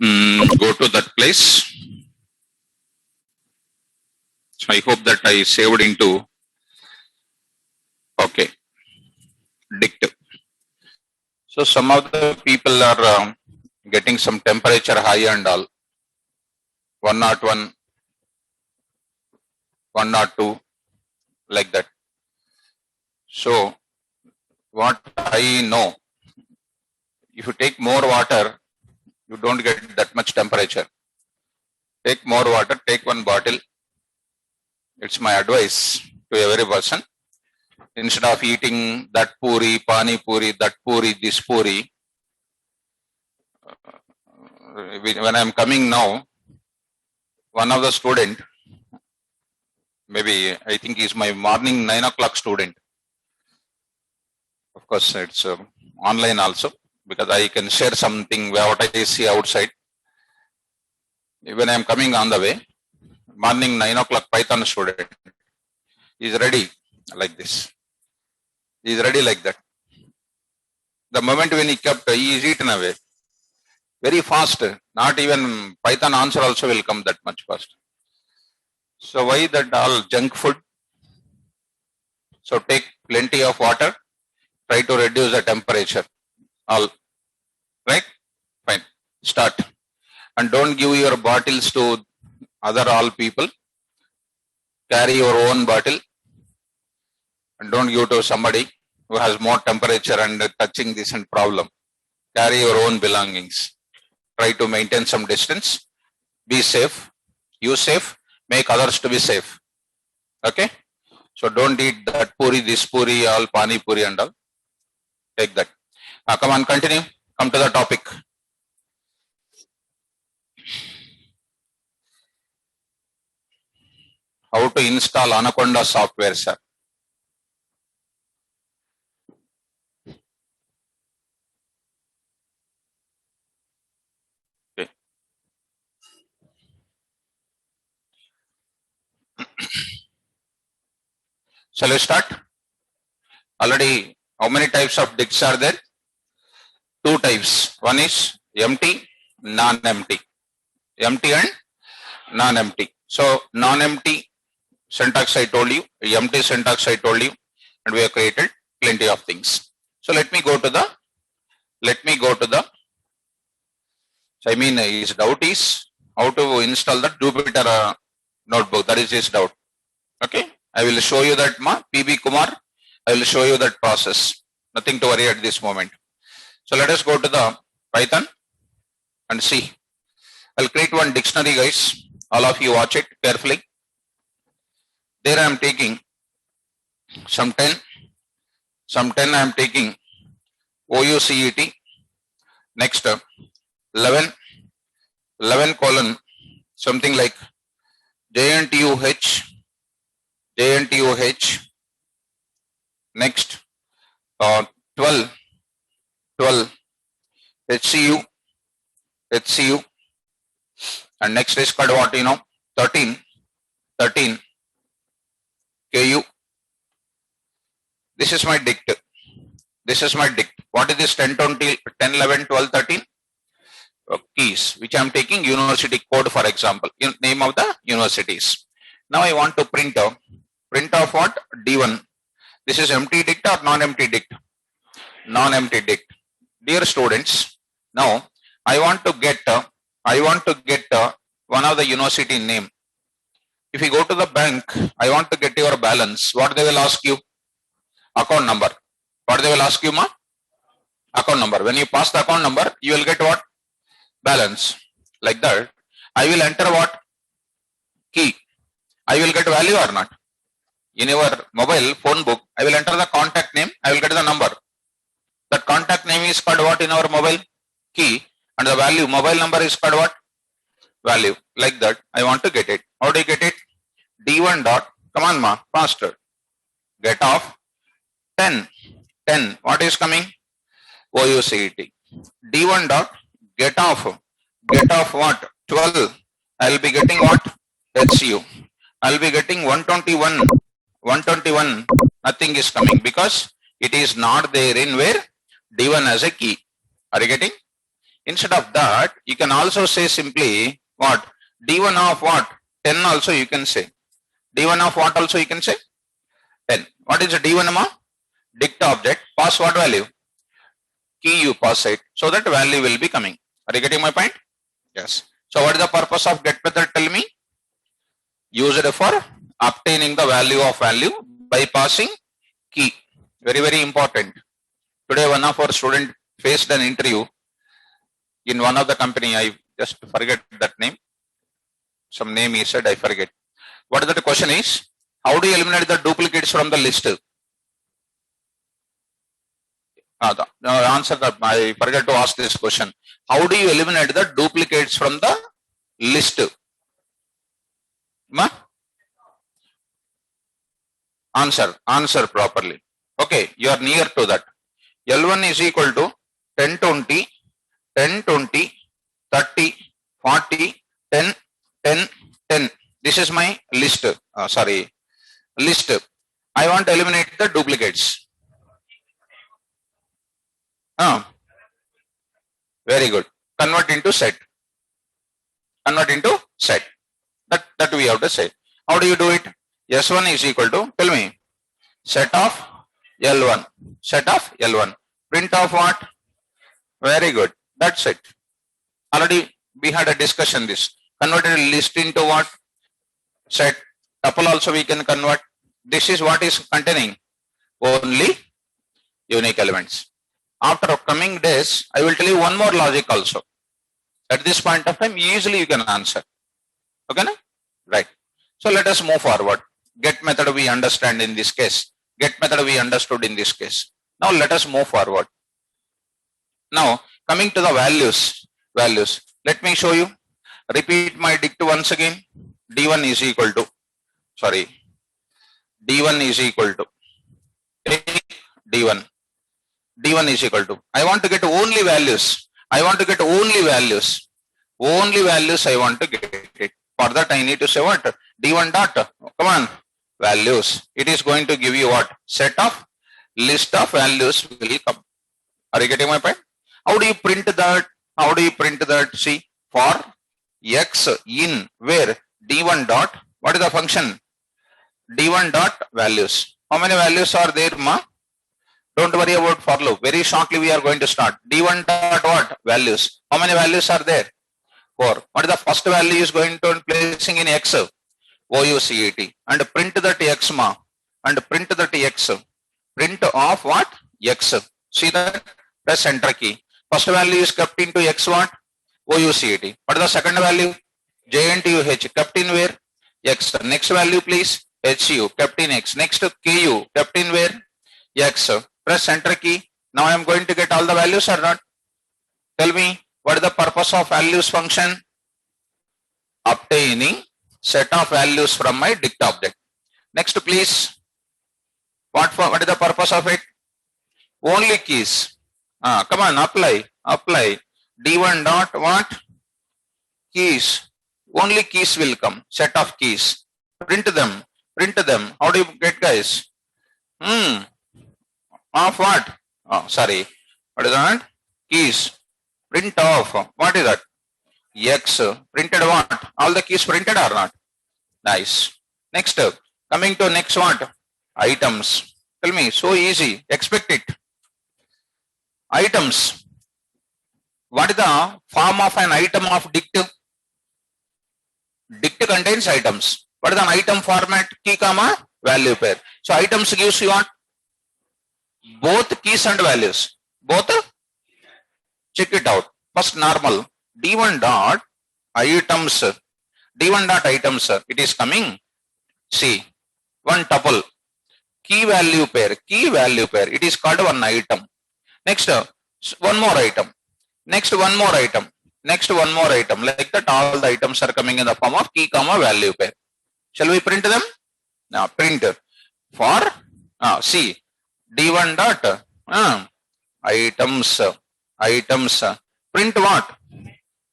go to that place. So I hope that I saved into, okay, dict. So some of the people are getting some temperature high and all, 101, 102, like that. So what I know, if you take more water, you don't get that much temperature. Take more water, take one bottle. It's my advice to every person. Instead of eating that puri, pani puri, that puri, this puri, when I'm coming now, one of the student, maybe I think he's my morning 9 o'clock student. Of course, it's online also, because I can share something what I see outside. When I'm coming on the way, morning 9 o'clock Python student is ready like this. He is ready like that. The moment when he kept, he is eaten away very fast. Not even Python answer also will come that much fast. So why that all junk food? So take plenty of water. Try to reduce the temperature. All right? Fine. Start. And don't give your bottles to other all people. Carry your own bottle. And don't give to somebody who has more temperature and touching this and problem. Carry your own belongings. Try to maintain some distance. Be safe. You safe. Make others to be safe. Okay? So don't eat that puri, this puri, all pani puri and all. Take that. Come on, continue. Come to the topic. How to install Anaconda software, sir? Okay. Shall we start? Already, how many types of dicts are there? Two types. One is empty, non-empty. Empty and non-empty. So non-empty syntax I told you, empty syntax I told you, and we have created plenty of things. So let me go to the, so I mean his doubt is how to install the Jupyter notebook. That is his doubt. Okay. I will show you that, PB Kumar. I will show you that process. Nothing to worry at this moment. So let us go to the Python and see. I'll create one dictionary, guys. All of you watch it carefully. There I am taking some 10. Some 10 I am taking OUCET. Next 11 colon something like JNTUH. Next 12 HCU, and next is called what, 13 KU. This is my dict. What is this 10, 20, 10, 11, 12, 13? Keys, which I am taking university code, for example, name of the universities. Now I want to print off what? D1. This is empty dict or non-empty dict? Non-empty dict. Dear students, now I want to get one of the university name. If you go to the bank, I want to get your balance. What they will ask you? Account number. What they will ask you, account number. When you pass the account number, you will get what? Balance. Like that. I will enter what? Key. I will get value or not? In your mobile phone book, I will enter the contact name. I will get the number. That contact name is called what in our mobile? Key. And the value, mobile number is called what? Value. Like that. I want to get it. How do you get it? D1 dot. Come on, faster. Get off 10. What is coming? OUCET. D1 dot. Get off what? 12. I will be getting what? HCU. I will be getting 121. Nothing is coming because it is not there in where? D1 as a key. Are you getting? Instead of that, you can also say simply what? D1 of what? 10 also you can say. D1 of what also you can say? 10. What is the D1 ma? Dict object. Pass what value? Key you pass it. So that value will be coming. Are you getting my point? Yes. So what is the purpose of get method? Tell me. Use it for obtaining the value of value by passing key. Very, very important. Today one of our student faced an interview in one of the company. I just forget that name. Some name he said, I forget. What is the question is? How do you eliminate the duplicates from the list? The answer that I forget to ask this question. How do you eliminate the duplicates from the list? Ma? Answer properly. Okay, you are near to that. L1 is equal to 10, 20, 10, 20, 30, 40, 10, 10, 10. This is my list. List. I want to eliminate the duplicates. Very good. Convert into set. Convert into set. That we have to say. How do you do it? S1 is equal to, tell me, set of L1. Set of L1. Print of what? Very good. That's it. Already we had a discussion this. Converted list into what? Set. Tuple also we can convert. This is what is containing only unique elements. After coming days, I will tell you one more logic also. At this point of time, easily you can answer. Okay? Na? Right. So let us move forward. Get method we understand in this case. Get method we understood in this case. Now let us move forward. Now coming to the values. Let me show you. Repeat my dict once again. D1 is equal to, D1 is equal to, D1 is equal to, I want to get only values. Only values I want to get it. For that I need to say what? D1 dot, come on, values. It is going to give you what? Set of list of values will come. Are you getting my point? How do you print that? See, for X in where D1 dot, what is the function? D1 dot values. How many values are there, ma? Don't worry about for loop. Very shortly we are going to start. D1 dot what? Values. How many values are there? 4. What is the first value is going to placing in X? OUCET. And print that X, ma. And print that X. Print of what? X. See that? Press enter key. First value is kept into X what? OUCET. What is the second value? JNTUH. Kept in where? X. Next value please. HU. Kept in X. Next KU. Kept in where? X. Press enter key. Now I am going to get all the values or not? Tell me, what is the purpose of values function? Obtaining set of values from my dict object. Next please. What is the purpose of it? Only keys. Come on, apply. D1 dot what? Keys. Only keys will come. Set of keys. Print them. How do you get, guys? Of what? What is that? Keys. Print of. What is that? X. Printed what? All the keys printed or not? Nice. Next. Coming to next what? Items. Tell me. So easy. Expect it. Items. What is the form of an item of dict? Dict contains items. What is an item format? Key comma value pair. So items gives you what? Both keys and values. Both? Check it out. First normal. D1 dot items. D1 dot items. It is coming. See. One tuple. Key value pair. It is called one item. Next. One more item. Next one more item. Like that all the items are coming in the form of key comma value pair. Shall we print them? Now print for see D1 dot items. Print what?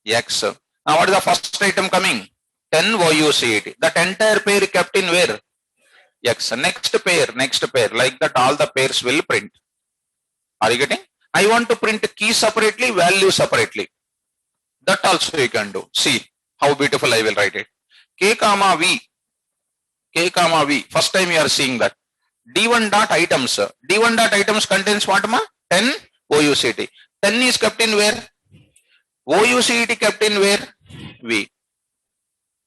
X. Now what is the first item coming? 10 OUCET. That entire pair kept in where? X. Next pair. Like that all the pairs will print. Are you getting? I want to print key separately, value separately. That also you can do. See how beautiful I will write it. K comma V. K comma V. First time you are seeing that. D1 dot items. D1 dot items contains what ma? 10 OUCT. 10 is kept in where? OUCT kept in where? V.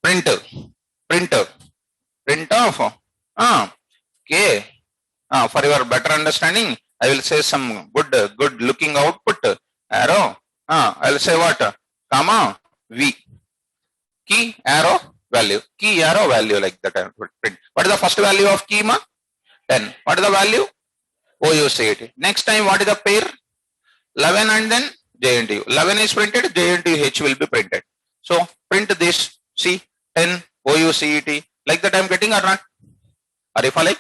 Print. Print. Print of. K. For your better understanding, I will say some good looking output. Arrow. I will say what? Comma V. Key arrow value. Key arrow value like that. Print. What is the first value of key ma? 10. What is the value? OUCT. Next time what is the pair? 11 and then JNTU. 11 is printed, JNTUH will be printed. So print this. See 10 OUCT. Like that I am getting or not? Are you following?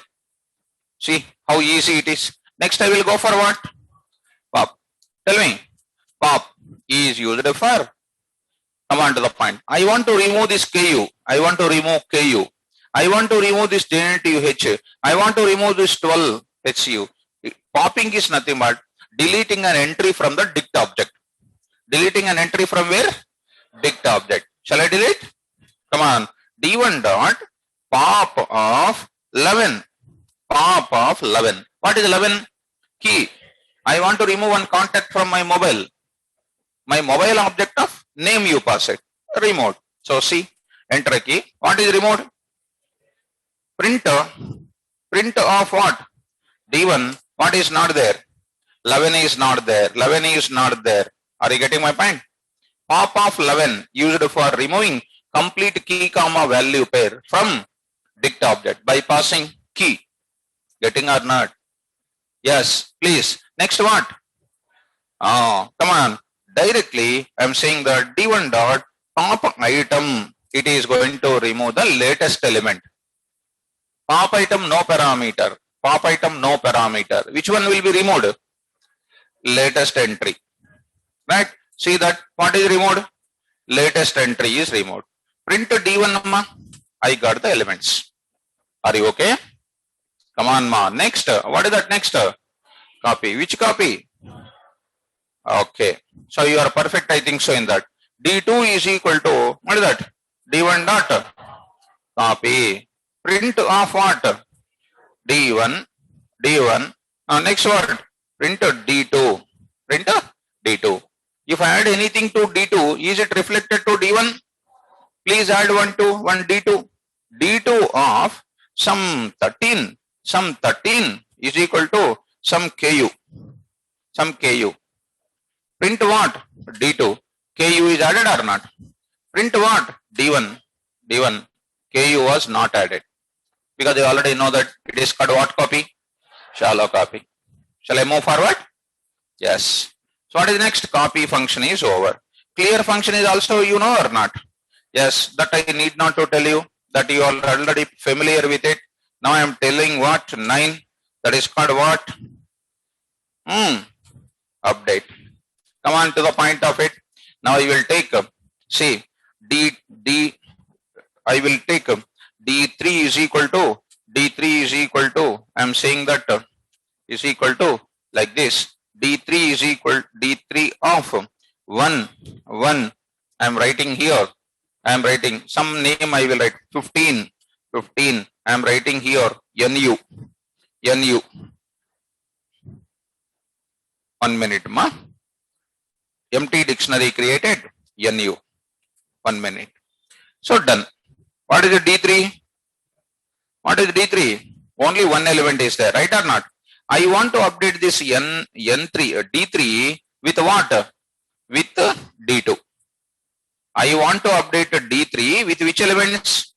See how easy it is. Next I will go for what? Pop. Tell me. Pop is used for. Come on to the point. I want to remove this KU. I want to remove KU. I want to remove this JNTUH. I want to remove this 12 HU. Popping is nothing but deleting an entry from the dict object. Deleting an entry from where? Dict object. Shall I delete? Come on. D1 dot pop of 11. Pop of 11. What is 11? Key. I want to remove one contact from my mobile. My mobile object of name you pass it. Remote. So see, enter a key. What is remote? Print of what? D1. What is not there? 11 is not there. 11 is not there. Are you getting my point? Pop of 11 used for removing complete key comma value pair from dict object by passing key. Getting or not? Yes, please. Next what? Come on. Directly I am saying that D1 dot pop item. It is going to remove the latest element. Pop item no parameter. Pop item no parameter. Which one will be removed? Latest entry. Right? See that what is removed? Latest entry is removed. Print D1 ma. I got the elements. Are you okay? Come on ma. Next. What is that next? Copy. Which copy? Okay. So you are perfect, I think so in that. D2 is equal to, what is that? D1 dot copy. Print of what? D1. D1. Next word. Print D2. Print D2. If I add anything to D2, is it reflected to D1? Please add one to one D2. D2 of some 13. Some 13 is equal to some KU. Some KU. Print what? D2. KU is added or not? Print what? D1. D1. KU was not added. Because you already know that it is called what copy? Shallow copy. Shall I move forward? Yes. So what is the next? Copy function is over. Clear function is also you know or not? Yes, that I need not to tell you, that you are already familiar with it. Now I am telling what? 9. That is called what? Update. Come on to the point of it. Now I will take, see, I will take D3 is equal to, I am saying that is equal to like this. D3 is equal, D3 of 1, I am writing here. I am writing some name I will write 15. I am writing here NU. 1 minute ma. Empty dictionary created NU. 1 minute. So done. What is the D3? What is D3? Only one element is there, right or not? I want to update this D3 with what? With D2. I want to update D3 with which elements?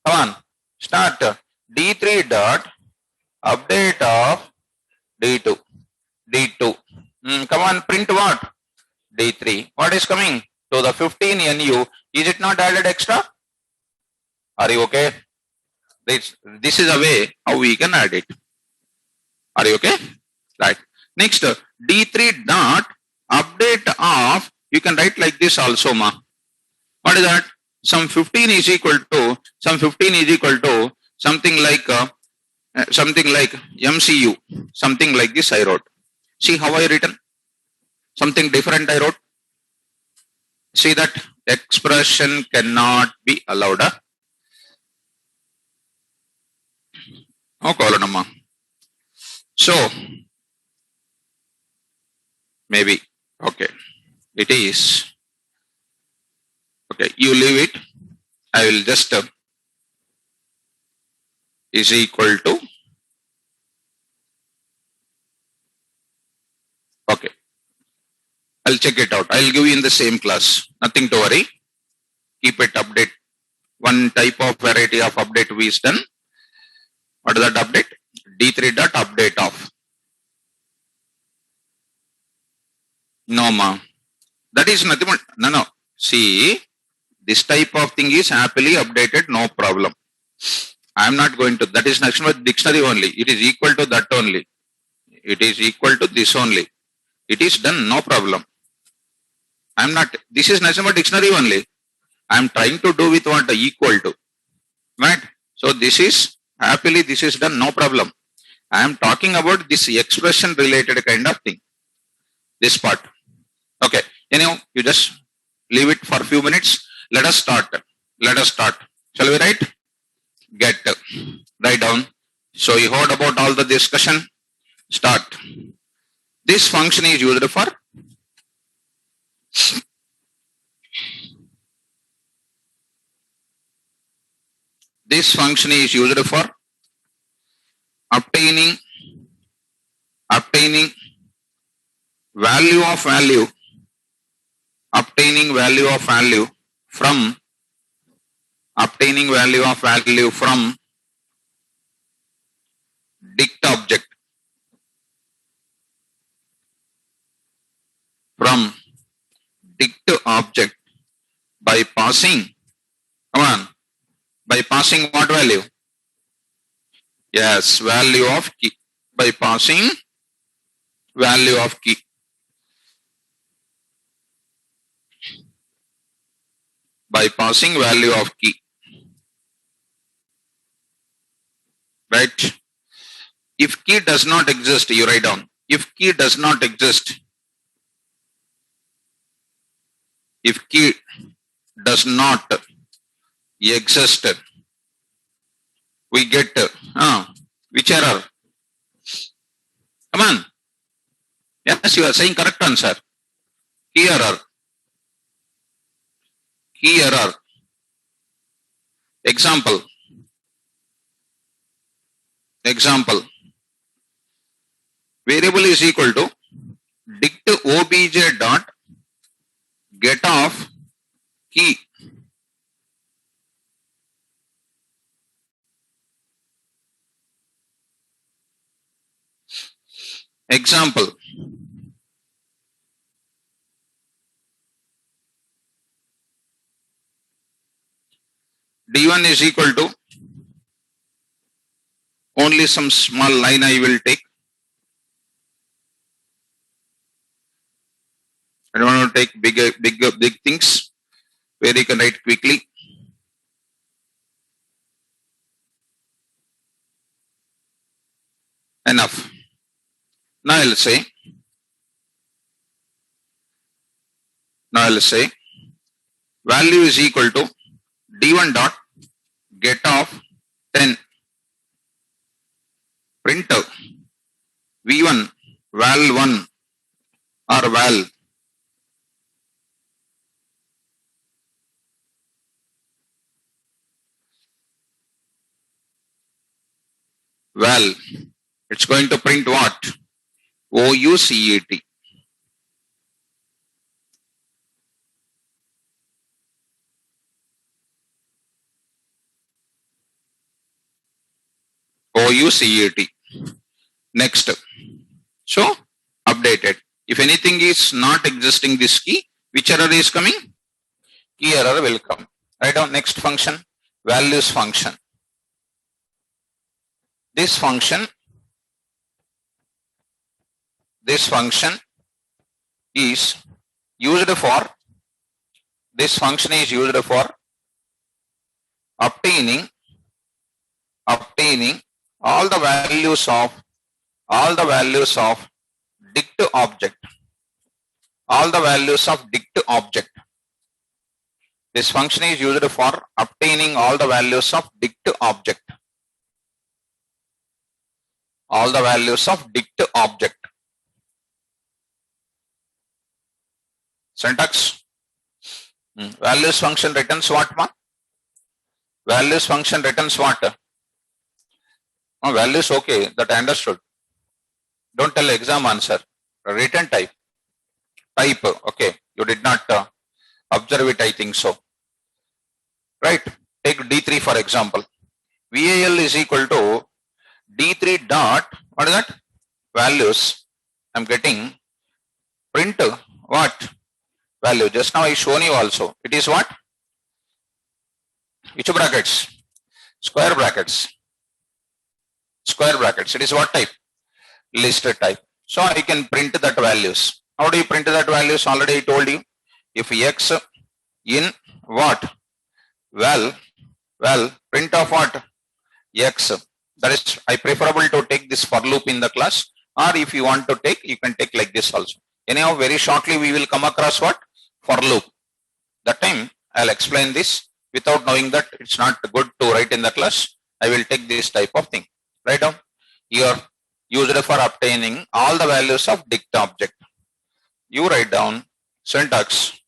Come on, start. D3 dot update of D2. Come on, print what? D3. What is coming? So the 15 NU, is it not added extra? Are you okay? This is a way how we can add it. Are you okay? Right. Next, D3 dot update of, you can write like this also ma. What is that? Some 15 is equal to something like MCU, something like this I wrote. See how I written? Something different I wrote. See that expression cannot be allowed. Okay, so maybe okay, it is okay. You leave it. I will just is equal to okay. I'll check it out. I'll give you in the same class. Nothing to worry. Keep it update. One type of variety of update we is done. What is that update? D3 dot update of. No, ma. That is nothing. No. See, this type of thing is happily updated. No problem. I am not going to. That is nothing but dictionary only. It is equal to that only. It is equal to this only. It is done. No problem. I am not. This is nothing but dictionary only. I am trying to do with what equal to. Right? So this is happily this is done. No problem. I am talking about this expression related kind of thing. This part. Okay. Anyhow, you just leave it for a few minutes. Let us start. Let us start. Shall we write? Get. Write down. So you heard about all the discussion. Start. This function is used for obtaining value of value from dict object by passing what value? Yes, value of key. By passing value of key. By passing value of key. Right? If key does not exist, you write down. If key does not exist, we get which error? Come on. Yes, you are saying correct answer. Key error. Example. Variable is equal to dict obj dot get of key. Example. D1 is equal to only some small line I will take. I don't want to take big things where you can write quickly. Enough. Now I'll say value is equal to D1 dot get of 10. Print V1 val 1 or val. It's going to print what? OUCAT. OUCAT. Next. So updated. If anything is not existing this key, which error is coming? Key error will come. Write down next function, values function. This function is used for obtaining all the values of dict object. This function is used for obtaining all the values of dict object. All the values of dict object. Syntax. Values function returns what, ma? Values function returns what? Values, okay, that I understood. Don't tell exam answer. Return type. Type, okay. You did not observe it, I think so. Right. Take D3 for example. VAL is equal to D3 dot, what is that? Values. I'm getting print what? Value. Just now I shown you also. It is what? Which brackets? Square brackets. Square brackets. It is what type? List type. So I can print that values. How do you print that values? Already I told you. If X in what? Well, print of what? X. That is, I preferable to take this for loop in the class, or if you want to take, you can take like this also. Anyhow, very shortly we will come across what? For loop. That time I'll explain this. Without knowing that it's not good to write in the class, I will take this type of thing. Write down. Here used for obtaining all the values of dict object. You write down syntax.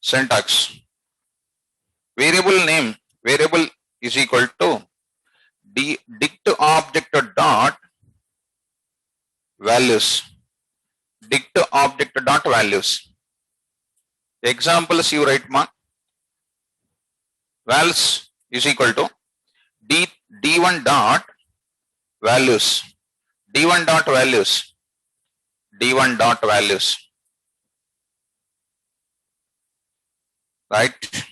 Syntax. Variable name. Variable is equal to dict object dot values. Dict object dot values. Examples you write, ma. Vals is equal to d1 dot values. D1 dot values. D1 dot values. Right.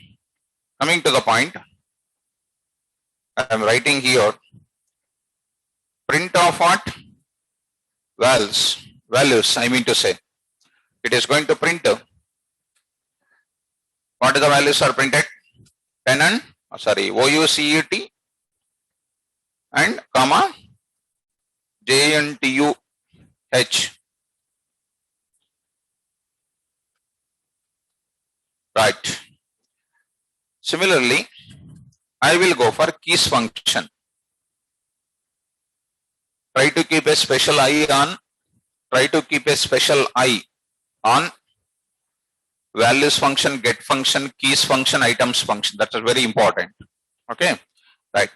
Coming to the point, I am writing here print of what? Values, I mean to say. It is going to print what the values are printed? 10 and OUCET and comma JNTUH. Right. Similarly, I will go for keys function. Try to keep a special eye on values function, get function, keys function, items function. That is very important. Okay. Right.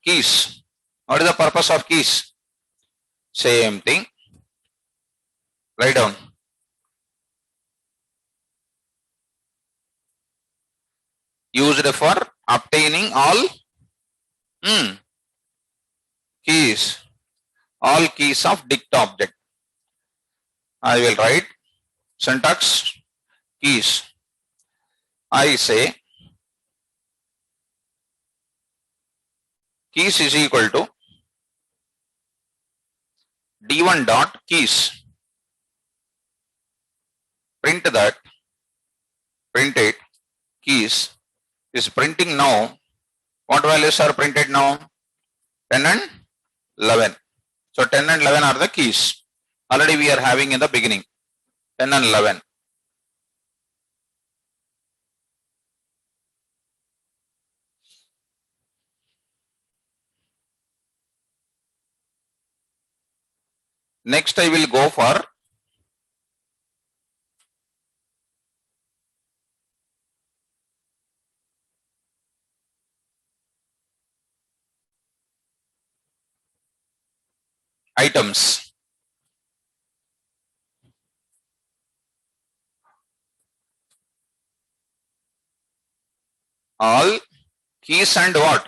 Keys. What is the purpose of keys? Same thing. Write down. Used for obtaining all keys. All keys of dict object. I will write syntax keys. I say keys is equal to d1 dot keys. Print that. Print it. Keys is printing now. What values are printed now? 10 and 11. So 10 and 11 are the keys. Already we are having in the beginning. 10 and 11. Next I will go for items. All keys and what?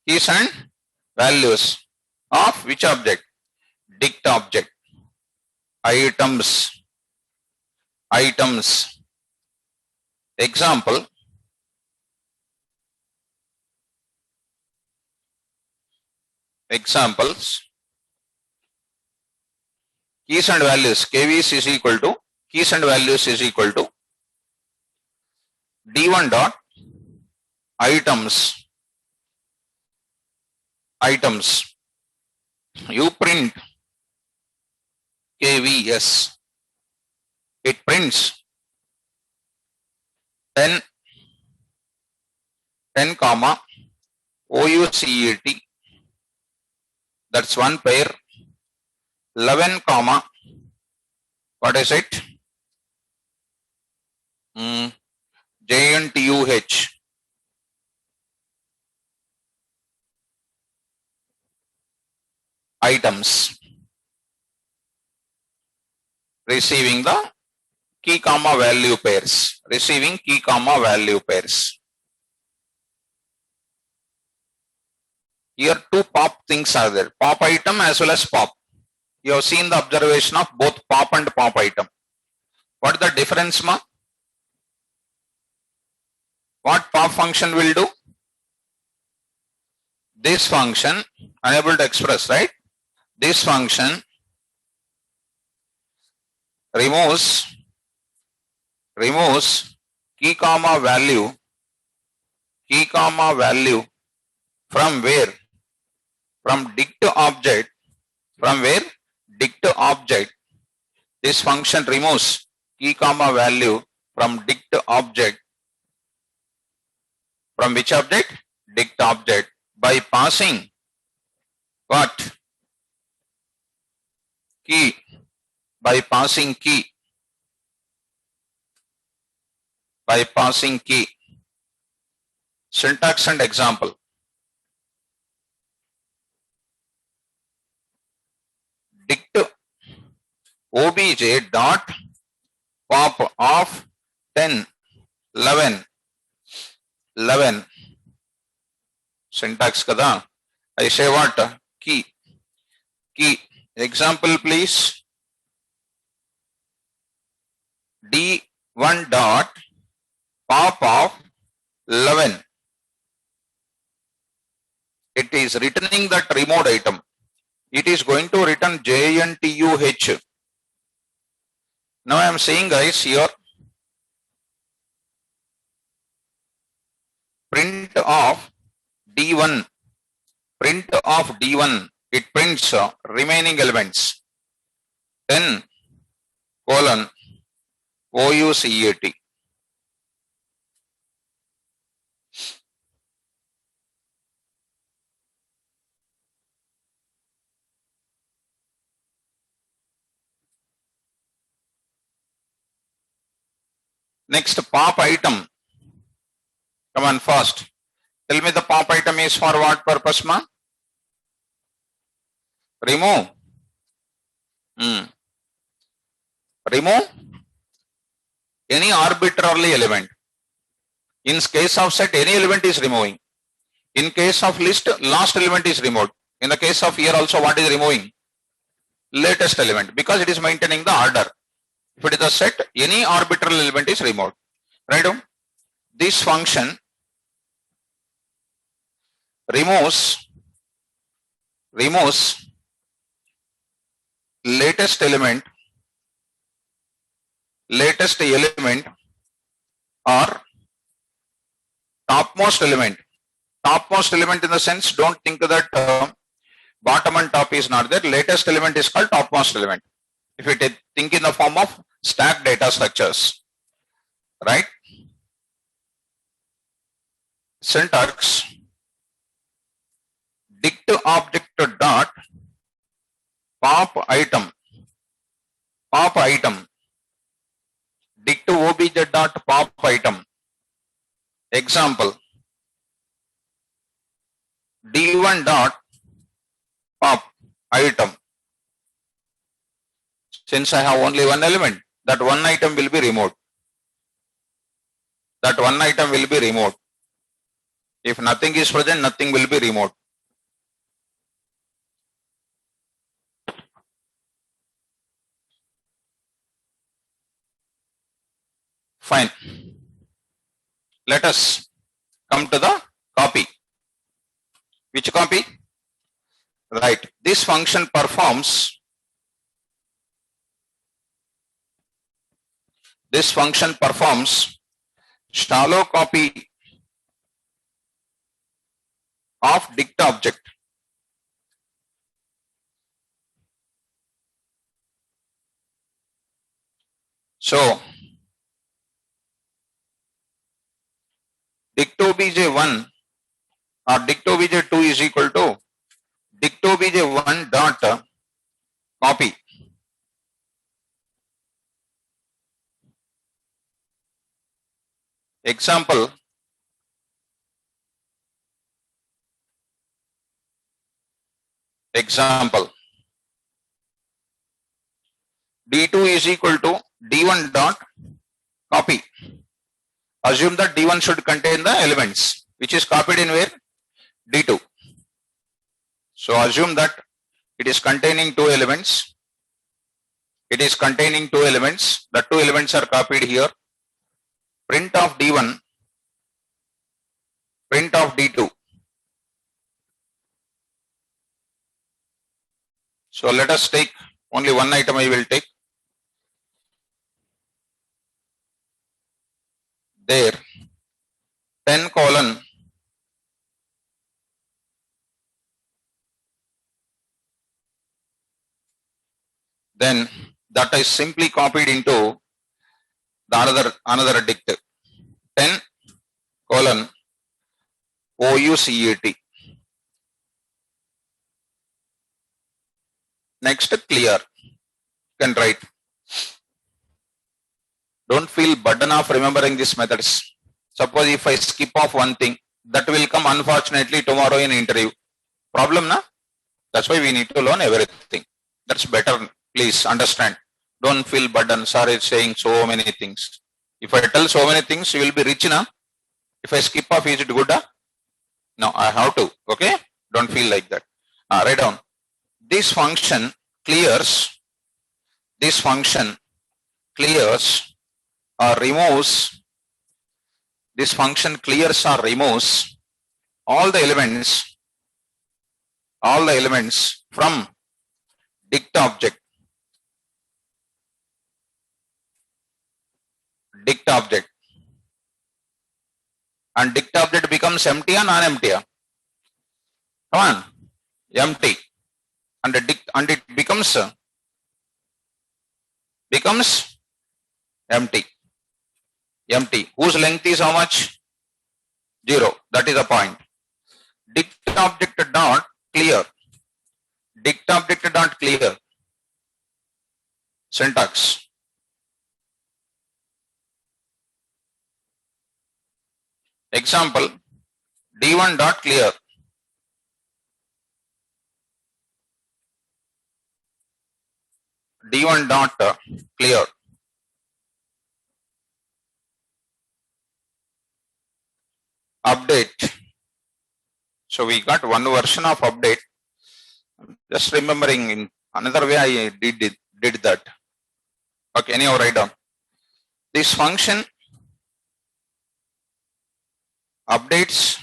Keys and values of which object? Dict object. Items. Example. Examples. Keys and values. KVs is equal to keys and values is equal to d1 dot items. You print KVS. It prints 10 comma OUCET, that's one pair. 11 comma, what is it? JNTUH. Items receiving the key comma value pairs, receiving key comma value pairs. Here two pop things are there, pop item as well as pop. You have seen the observation of both pop and pop item. What is the difference, ma? What pop function will do? This function, unable to express, right? This function removes key comma value from where? From dict object. From where? Dict object. This function removes key comma value from dict object. From which object? Dict object, by passing what? Key. By passing key. By passing key. Syntax and example. Dict obj dot pop of 10 11 syntax kada. I say what? Key. Example please. D1 dot pop of 11. It is returning that remote item. It is going to return JNTUH. Now I am saying, guys, here print of D1, it prints remaining elements 10 colon OUCET. Next, pop item. Come on, fast. Tell me the pop item is for what purpose, ma? Remove. Remove any arbitrarily element. In case of set, any element is removing. In case of list, last element is removed. In the case of here also, what is removing? Latest element, because it is maintaining the order. If it is a set, any arbitrary element is removed. Right? This function removes latest element or topmost element. Topmost element in the sense, don't think that bottom and top is not there. Latest element is called topmost element. If you think in the form of stack data structures, right? Syntax dict object dot pop item dict obj dot pop item. Example D1 dot pop item. Since I have only one element, that one item will be removed. If nothing is present, nothing will be removed. Fine. Let us come to the copy. Which copy? Right. This function performs shallow copy of dict object. So obj1 or dict obj2 is equal to dict obj1 dot copy. Example, d2 is equal to d1 dot copy. Assume that d1 should contain the elements which is copied in where? d2. So assume that it is containing two elements. It is containing two elements. The two elements are copied here. Print of d1, print of d2. So let us take only one item. I will take there 10 colon then that is simply copied into the another dict 10 colon OUCAT. Next, clear. You can write. Don't feel burden of remembering these methods. Suppose if I skip off one thing, that will come unfortunately tomorrow in interview. Problem, na? That's why we need to learn everything. That's better. Please understand. Don't feel burden. Sorry, saying so many things. If I tell so many things, you will be rich, na? If I skip off, is it good? No, I have to. Okay? Don't feel like that. Write down. This function clears. This function clears or removes. This function clears or removes all the elements from dict object. Dict object. And dict object becomes empty or non-empty? Come on, empty. And it becomes empty. Empty. Whose length is how much? 0. That is the point. Dict object dot clear. Dict object dot clear. Syntax. Example, d1 dot clear. d1 dot clear. Update. So we got one version of update. Just remembering in another way I did that. Okay, anyhow, write down. This function updates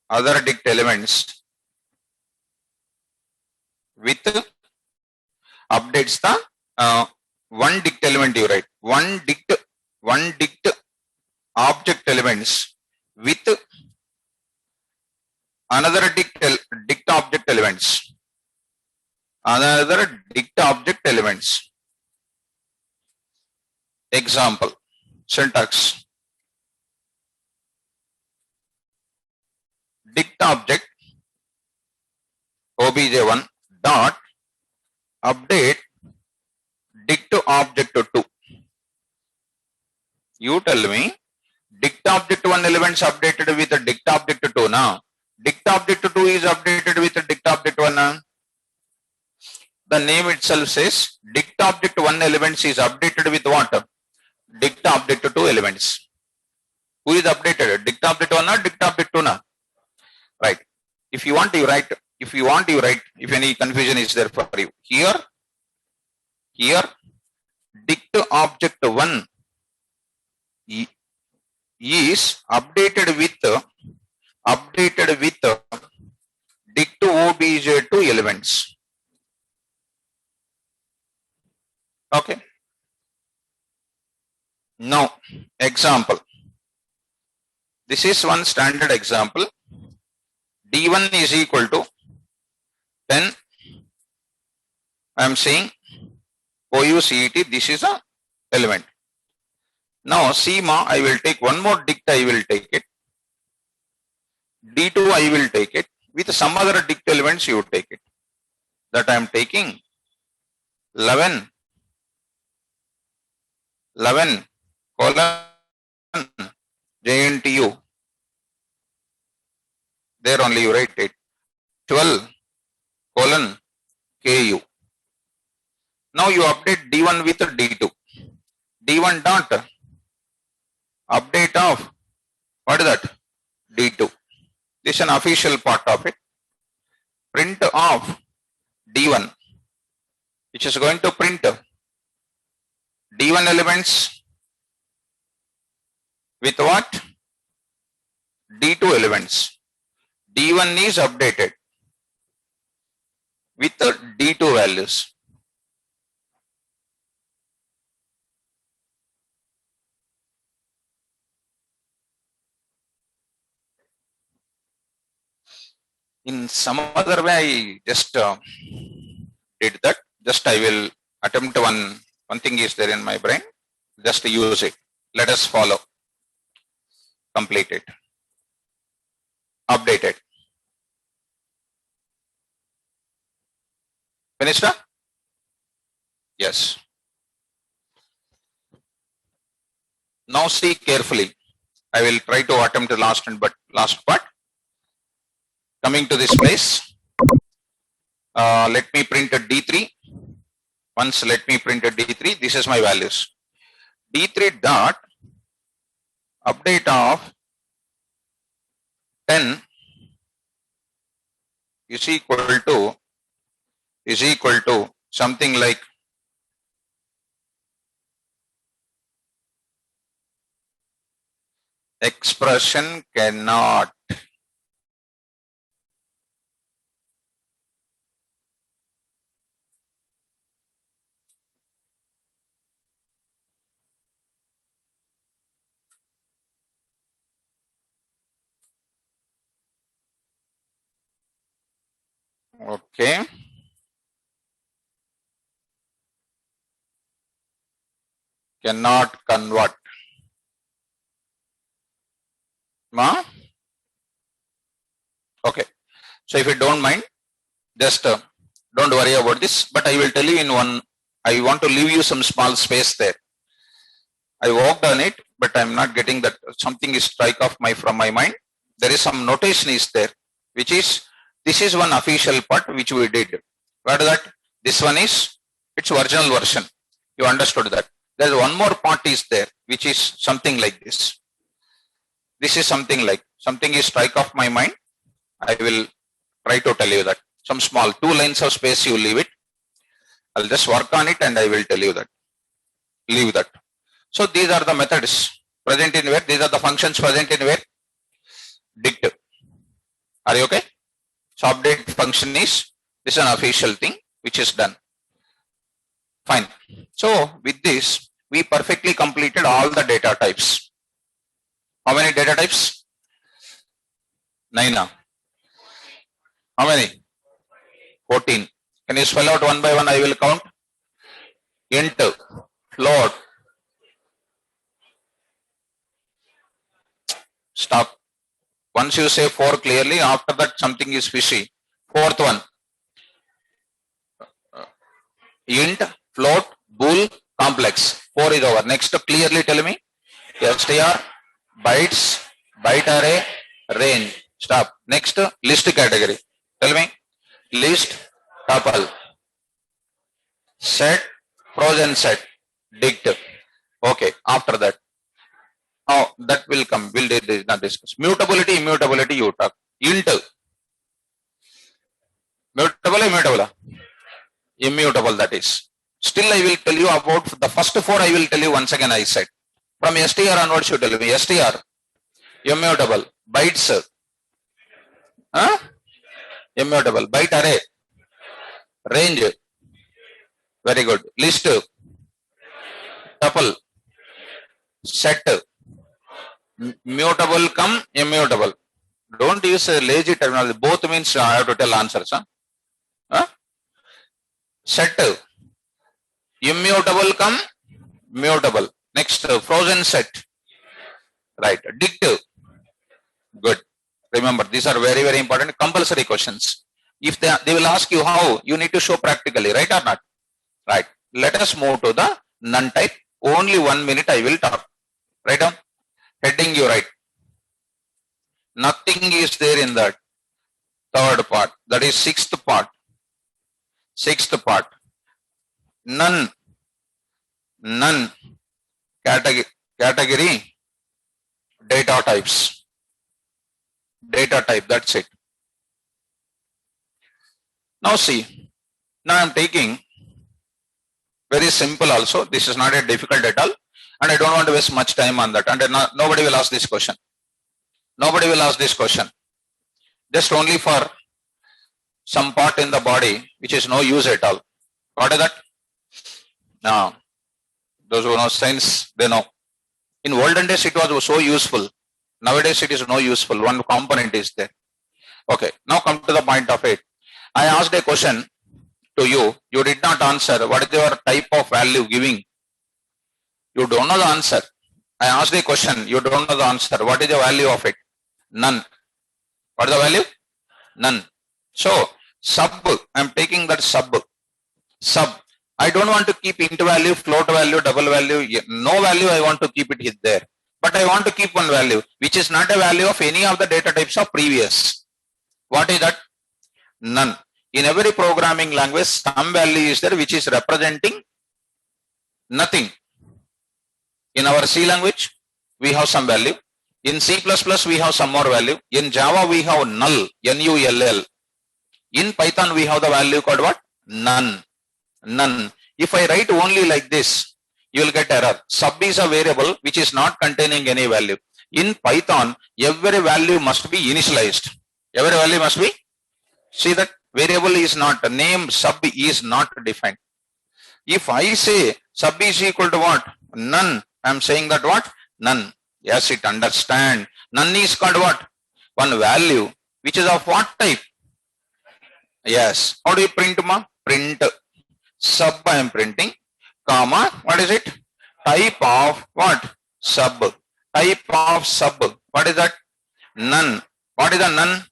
other dict elements with updates the one dict element. You write one dict object elements with another dict object elements. Example, syntax. Dict object obj1 dot update dict object 2. You tell me, dict object 1 elements updated with a dict object 2 now. Dict object 2 is updated with a dict object 1 now. The name itself says dict object 1 elements is updated with what? Dict object 2 elements. Who is updated? Dict object 1 or dict object 2 now? Right. If you want, you write. If if any confusion is there for you. Here, dict object 1 is updated with dict obj2 elements. Okay. Now, example. This is one standard example. D1 is equal to 10. I am saying OUCET, this is a element. Now, CMA, I will take one more dict, I will take it. D2, I will take it. With some other dict elements, you take it. That I am taking 11 colon JNTU. There only you write it. 12 colon KU. Now you update D1 with D2. D1 dot update of what is that? D2. This is an official part of it. Print of D1, which is going to print D1 elements with what? D2 elements. D1 is updated with the D2 values. In some other way, I just did that. Just I will attempt one thing is there in my brain. Just use it. Let us follow. Complete it. Update it. Finished? Yes. Now see carefully. I will try to attempt the last part. Coming to this place, let me print a D3. Once let me print a D3. This is my values. D3 dot update of 10 is equal to something like expression cannot. Okay. Cannot convert. Ma? Okay. So if you don't mind, just don't worry about this, but I will tell you in one, I want to leave you some small space there. I worked on it, but I'm not getting that. Something is strike off from my mind. There is some notation is there, which is, this is one official part which we did. What is that? This one is its original version. You understood that. There is one more part is there, which is something like this. This is something like, something is strike off my mind. I will try to tell you that. Some small 2 lines of space you leave it. I'll just work on it and I will tell you that. Leave that. So these are the methods present in where, these are the functions present in where? Dict. Are you okay? So update function is, this is an official thing which is done. Fine. So with this, we perfectly completed all the data types. How many data types? 9 now. How many? 14. Can you spell out one by one? I will count. Int, float. Stop. Once you say 4 clearly, after that something is fishy. 4th one. Int, float, bool, complex. 4 is over. Next, clearly tell me. str, bytes, byte array, range. Stop. Next, list category. Tell me. List, tuple. Set, frozen set, dict. Okay. After that. Oh, that will come. We'll not discuss. Mutability, immutability, you talk. Int. Mutable, immutable. Immutable, that is. Still, I will tell you about the first 4. I will tell you once again. I said from str onwards, you tell me str, immutable, bytes, immutable, byte array, range. Very good. List, tuple, set mutable come immutable. Don't use a lazy terminology. Both means I have to tell answers. Huh? Set immutable come mutable. Next, frozen set. Right. Dict. Good. Remember, these are very, very important compulsory questions. If they will ask you how, you need to show practically, right or not? Right. Let us move to the none type. Only 1 minute I will talk. Write down. Heading you write. Nothing is there in that third part. That is sixth part. Sixth part. None. None. Category. Data types. Data type. That's it. Now see. Now I am taking very simple also. This is not a difficult at all. And I don't want to waste much time on that. And nobody will ask this question. Nobody will ask this question. Just only for some part in the body which is no use at all. What is that? Now, those who know science, they know. In olden days it was so useful. Nowadays it is no useful. One component is there. Okay, now come to the point of it. I asked a question to you. You did not answer. What is your type of value giving? You don't know the answer. I asked a question. You don't know the answer. What is the value of it? None. What is the value? None. So, sub. I am taking that sub. Sub. I don't want to keep int value, float value, double value. No value I want to keep it there. But I want to keep one value, which is not a value of any of the data types of previous. What is that? None. In every programming language, some value is there which is representing nothing. In our C language, we have some value. In C++, we have some more value. In Java, we have null, N-U-L-L. In Python, we have the value called what? None. None. If I write only like this, you will get error. Sub is a variable which is not containing any value. In Python, every value must be initialized. Every value must be. See that variable is not, name sub is not defined. If I say sub is equal to what? None. I am saying that what? None. Yes, it understand. None is called what? One value which is of what type? Yes. How do you print ma? Print. Sub I am printing. Comma. What is it? Type of what? Sub. Type of sub. What is that? None. What is the none?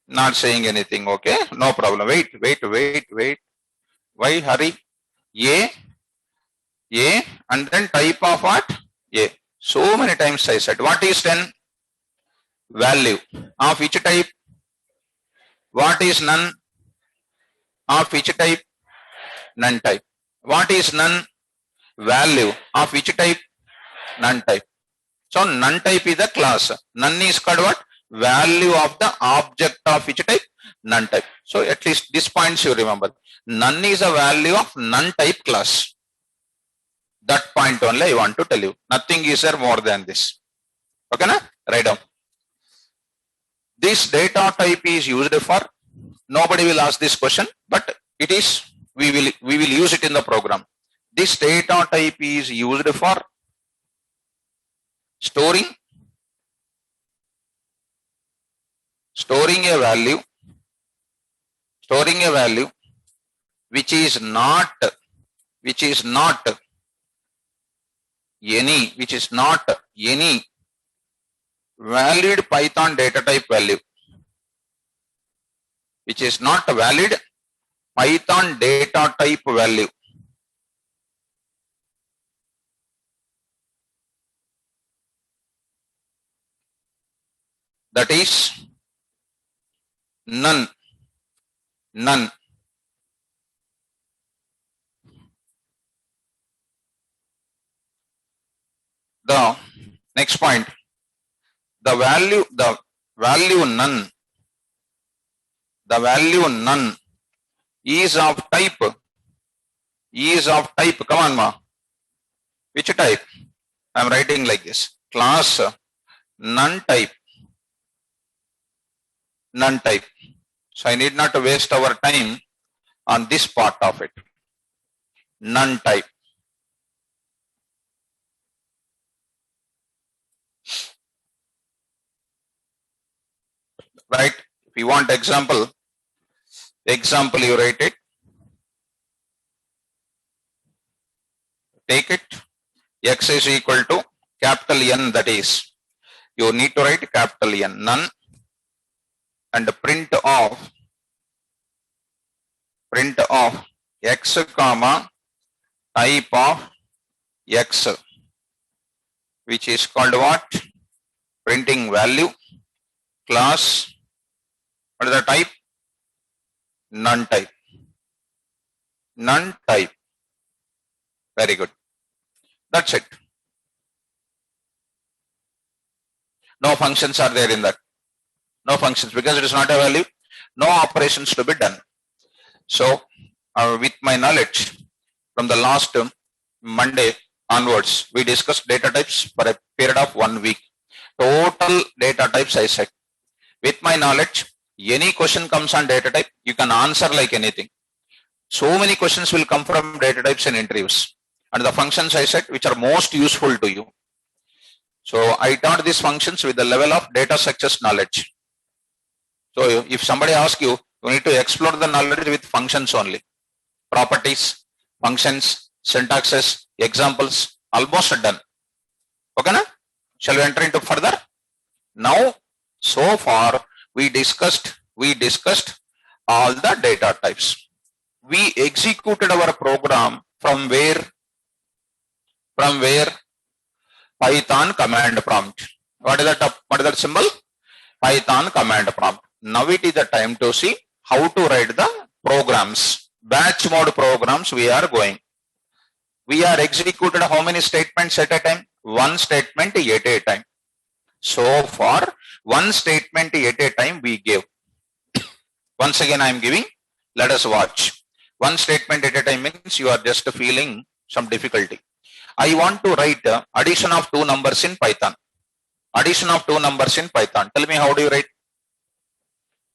Not saying anything. Okay. No problem. Wait. Why hurry? A. And then type of what? A. So many times I said. What is 10? Value. Of which type? What is none? Of which type? None type. What is none? Value. Of which type? None type. So none type is the class. None is called what? Value of the object of which type? None type. So at least this points you remember. None is a value of none type class. That point only I want to tell you. Nothing is there more than this. Okay na? Write down. This data type is used for, nobody will ask this question, but it is, we will use it in the program. This data type is used for storing a value which is not any valid Python data type value, which is not a valid Python data type value. That is none. The next point, the value none is of type. Come on ma. Which type? I am writing like this. Class none type. So I need not to waste our time on this part of it. None type. right? If you want example you write it, take it, x is equal to capital N, that is, you need to write capital N, none, and print of x comma type of x, which is called what? Printing value, class, what is the type? None type. None type. Very good. That's it. No functions are there in that. No functions, because it is not a value. No operations to be done. So, with my knowledge from the last Monday onwards, we discussed data types for a period of 1 week. Total data types I said. With my knowledge, any question comes on data type, you can answer like anything. So many questions will come from data types in interviews. And the functions I said, which are most useful to you. So I taught these functions with the level of data structures knowledge. So if somebody asks you, you need to explore the knowledge with functions only. Properties, functions, syntaxes, examples, almost done. Okay, na? Shall we enter into further? Now, so far we discussed all the data types. We executed our program from where? Python command prompt. What is that symbol? Python command prompt. Now it is the time to see how to write the programs. Batch mode programs we are going. We are executed how many statements at a time? One statement at a time. So far, one statement at a time we gave. Once again I am giving. Let us watch. One statement at a time means you are just feeling some difficulty. I want to write addition of two numbers in Python. Addition of two numbers in Python. Tell me, how do you write?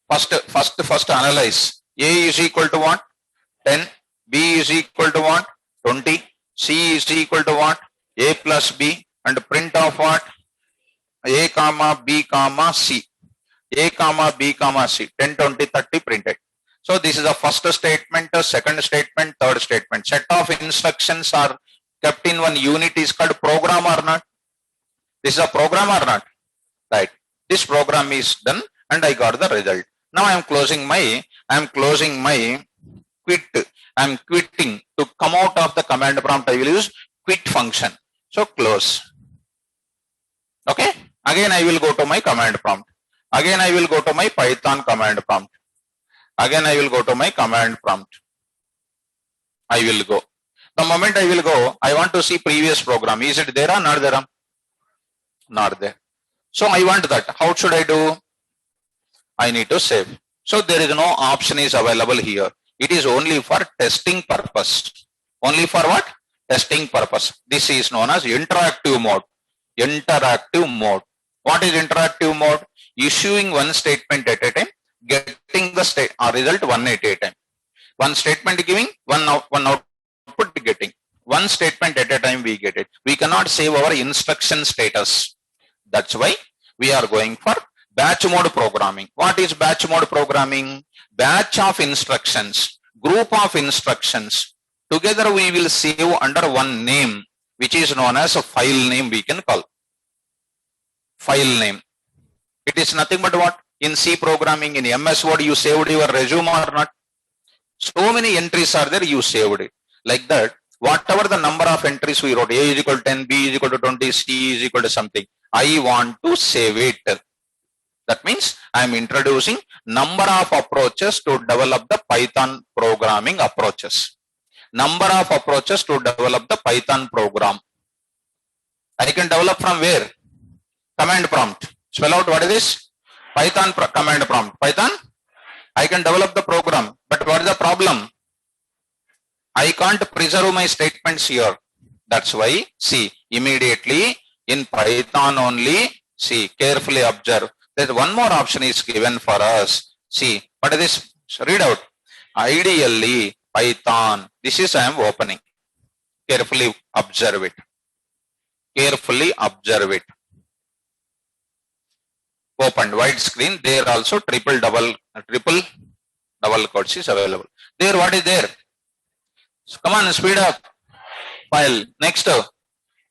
First analyze. A is equal to what? 10. B is equal to what? 20. C is equal to what? A plus B. And print of what? A comma B comma C. A comma B comma C. 10, 20, 30 printed. So this is the first statement, second statement, third statement. Set of instructions are kept in one unit is called program or not? This is a program or not? Right. This program is done and I got the result. Now I am closing my quit. I am quitting. To come out of the command prompt, I will use quit function. So close. Okay. Again I will go to my command prompt. Again I will go to my Python command prompt. Again I will go to my command prompt. I will go. The moment I will go, I want to see previous program. Is it there or not there? Not there. So I want that. How should I do? I need to save. So there is no option is available here. It is only for testing purpose. Only for what? Testing purpose. This is known as interactive mode. Interactive mode. What is interactive mode? Issuing one statement at a time, getting the result one at a time. One statement giving, one output getting. One statement at a time we get it. We cannot save our instruction status. That's why we are going for batch mode programming. What is batch mode programming? Batch of instructions, group of instructions. Together we will save under one name, which is known as a file name we can call. File name. It is nothing but what? In C programming, in MS Word, you saved your resume or not? So many entries are there, you saved it. Like that, whatever the number of entries we wrote, A is equal to 10, B is equal to 20, C is equal to something. I want to save it. That means I am introducing number of approaches to develop the Python programming approaches. Number of approaches to develop the Python program. I can develop from where? Command prompt. Spell out what is this? Python command prompt. Python. I can develop the program. But what is the problem? I can't preserve my statements here. That's why, see, immediately in Python only, see, carefully observe. There's one more option is given for us. See, what is this? Read out. Ideally, Python. This is I am opening. Carefully observe it. Carefully observe it. opened wide screen. There also triple double quotes is available. There, what is there? So come on, speed up. File. Next,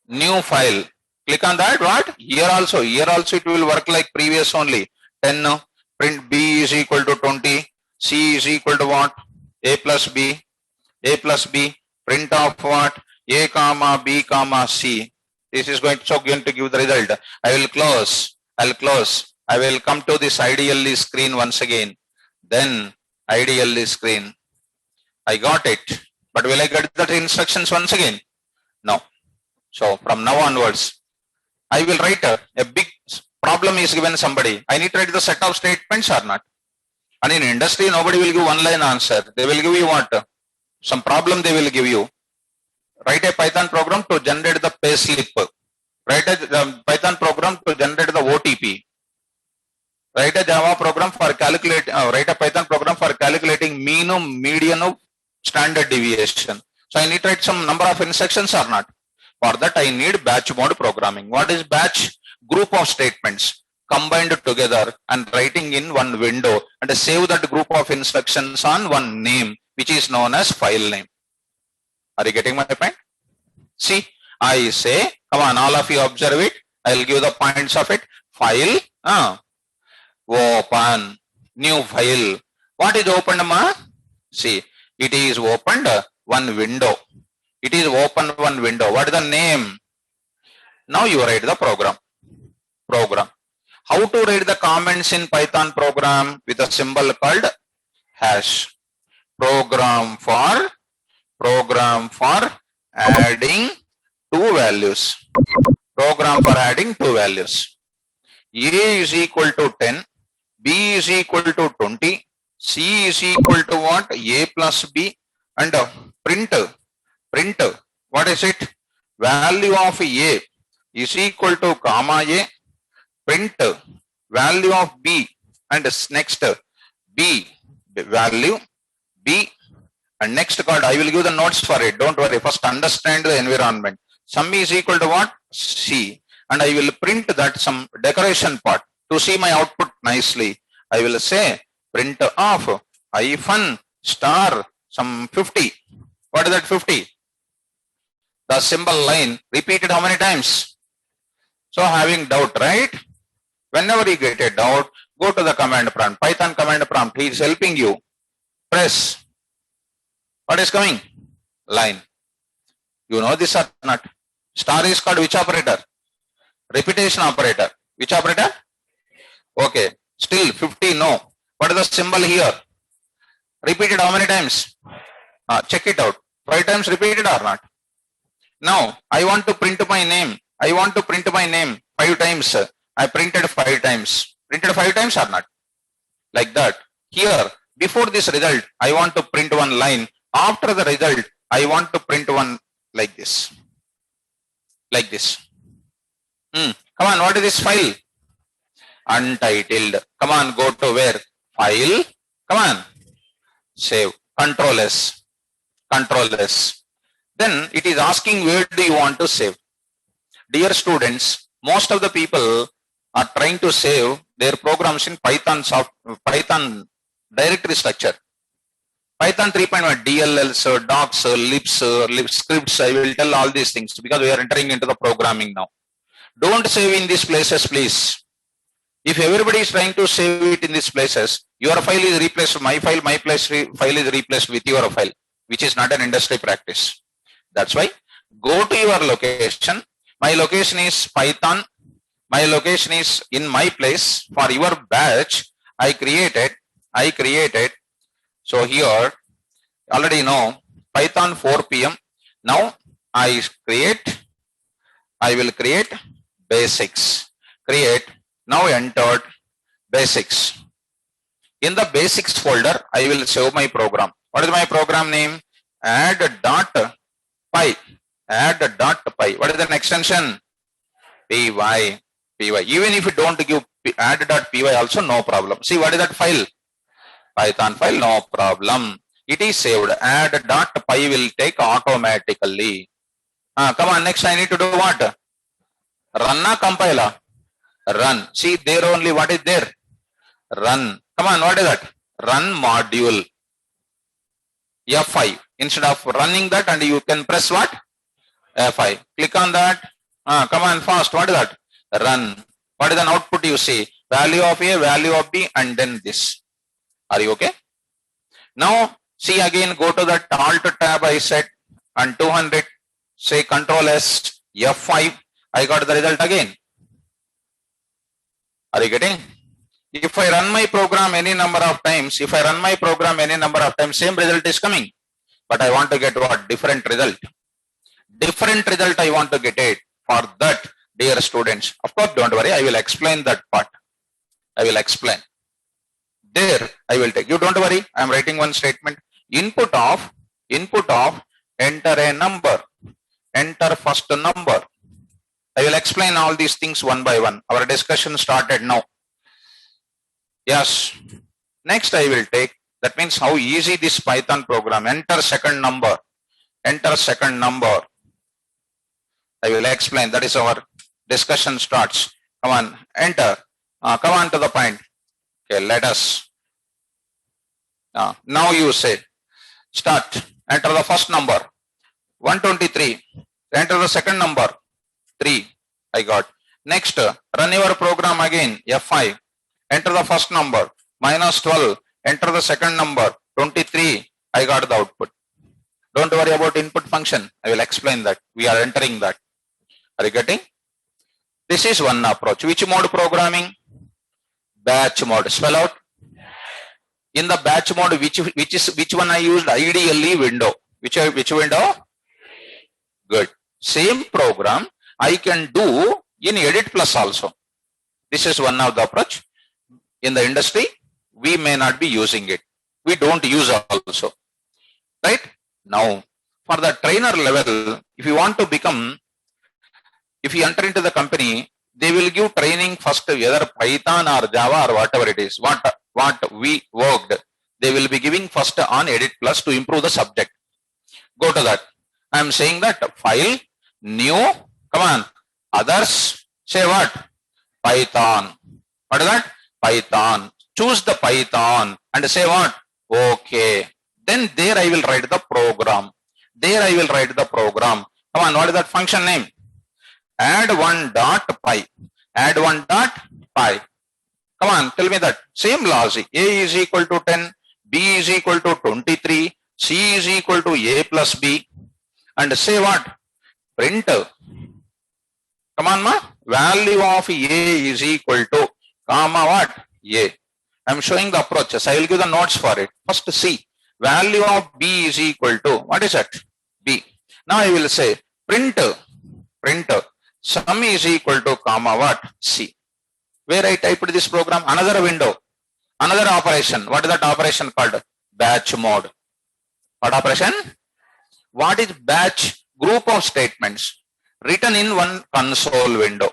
new file. Click on that. What? Here also it will work like previous only. 10. Print B is equal to 20. C is equal to what? A plus B. A plus B. Print of what? A comma B comma C. This is going to give the result. I will close. I'll close. I will come to this ideally screen once again. Then ideally screen. I got it. But will I get that instructions once again? No. So from now onwards, I will write a big problem is given somebody. I need to write the set of statements or not. And in industry, nobody will give one line answer. They will give you what? Some problem they will give you. Write a Python program to generate the pay slip. Write a Python program to generate the OTP. Write a Java program for write a Python program for calculating mean, median, standard deviation. So I need to write some number of instructions or not. For that I need batch mode programming. What is batch? Group of statements combined together and writing in one window and save that group of instructions on one name, which is known as file name. Are you getting my point? See, I say, come on, all of you observe it. I will give the points of it. File, open, new file. What is opened, ma? See, it is opened one window. It is open one window. What is the name? Now you write the program. How to write the comments in Python program? With a symbol called hash. Program for adding two values. Program for adding two values. A is equal to 10. B is equal to 20. C is equal to what? A plus B. And print. What is it? Value of A is equal to comma A. Print value of B and next B value B and next called I will give the notes for it. Don't worry. First understand the environment. Sum is equal to what? C. And I will print that some decoration part to see my output nicely. I will say print of hyphen star some 50. What is that 50? The symbol line repeated how many times? So having doubt, right? Whenever you get a doubt, go to the command prompt. Python command prompt. He is helping you. Press. What is coming? Line. You know this or not? Star is called which operator? Repetition operator. Which operator? Okay. Still 50, no. What is the symbol here? Repeated how many times? Check it out. 5 times repeated or not? Now, I want to print my name. 5 times. I printed 5 times. Printed 5 times or not? Like that. Here, before this result, I want to print one line. After the result, I want to print one like this. Like this. Come on, what is this file? Untitled. Come on, go to where? File. Come on. Save. Control S. Then it is asking where do you want to save. Dear students, most of the people are trying to save their programs in Python directory structure. Python 3.1 DLLs, docs, libs, scripts. I will tell all these things because we are entering into the programming now. Don't save in these places, please. If everybody is trying to save it in these places, your file is replaced, my file is replaced with your file, which is not an industry practice. That's why go to your location. My location is Python. My location is in my place. For your batch, I created. So here, already know Python 4 PM. Now I will create basics. Now entered basics. In the basics folder, I will save my program. What is my program name? Add.py. What is an extension? Py. Even if you don't give add.py also, no problem. See, what is that file? Python file, no problem. It is saved. Add.py will take automatically. Come on, next I need to do what? Run a compiler. Run. See there only what is there? Run. Come on, what is that? Run module. F5. Instead of running that, and you can press what? F5. Click on that. Come on fast. What is that? Run. What is an output you see? Value of A, value of B, and then this. Are you okay? Now see again, go to that Alt tab I set and 200. Say Control S, F5. I got the result again. Are you getting? If I run my program any number of times, same result is coming. But I want to get what? Different result. Different result I want to get it. For that, dear students, of course, don't worry, I will explain that part. I will explain. There, I will take. You don't worry, I am writing one statement. Input of, enter a number. Enter first number. I will explain all these things one by one. Our discussion started now. Yes. Next I will take. That means how easy this Python program. Enter second number. Enter second number. I will explain. That is our discussion starts. Come on. Enter. Come on to the point. Okay. Let us. Now you say. Start. Enter the first number. 123. Enter the second number. 3. I got. Next. Run your program again. F5. Enter the first number. -12. Enter the second number. 23. I got the output. Don't worry about input function. I will explain that. We are entering that. Are you getting? This is one approach. Which mode programming? Batch mode. Spell out. In the batch mode, which one I used? Ideally window. Which window? Good. Same program I can do in Edit Plus also. This is one of the approach. In the industry, we may not be using it. We don't use also. Right? Now, for the trainer level, if you want to become, if you enter into the company, they will give training first, whether Python or Java or whatever it is, what we worked, they will be giving first on Edit Plus to improve the subject. Go to that. I am saying that file, new, come on, others, say what? Python. What is that? Python. Choose the Python and say what? Okay. Then there I will write the program. There I will write the program. Come on, what is that function name? Add1.py. Add1.py. Come on, tell me that. Same logic. A is equal to 10, B is equal to 23, C is equal to A plus B. And say what? Print. Come on, ma. Value of A is equal to, comma what? A. I am showing the approaches. I will give the notes for it. First C. Value of B is equal to, what is that? B. Now I will say print sum is equal to, comma what? C. Where I typed this program, another window, another operation. What is that operation called? Batch mode. What operation? What is batch? Group of statements written in one console window.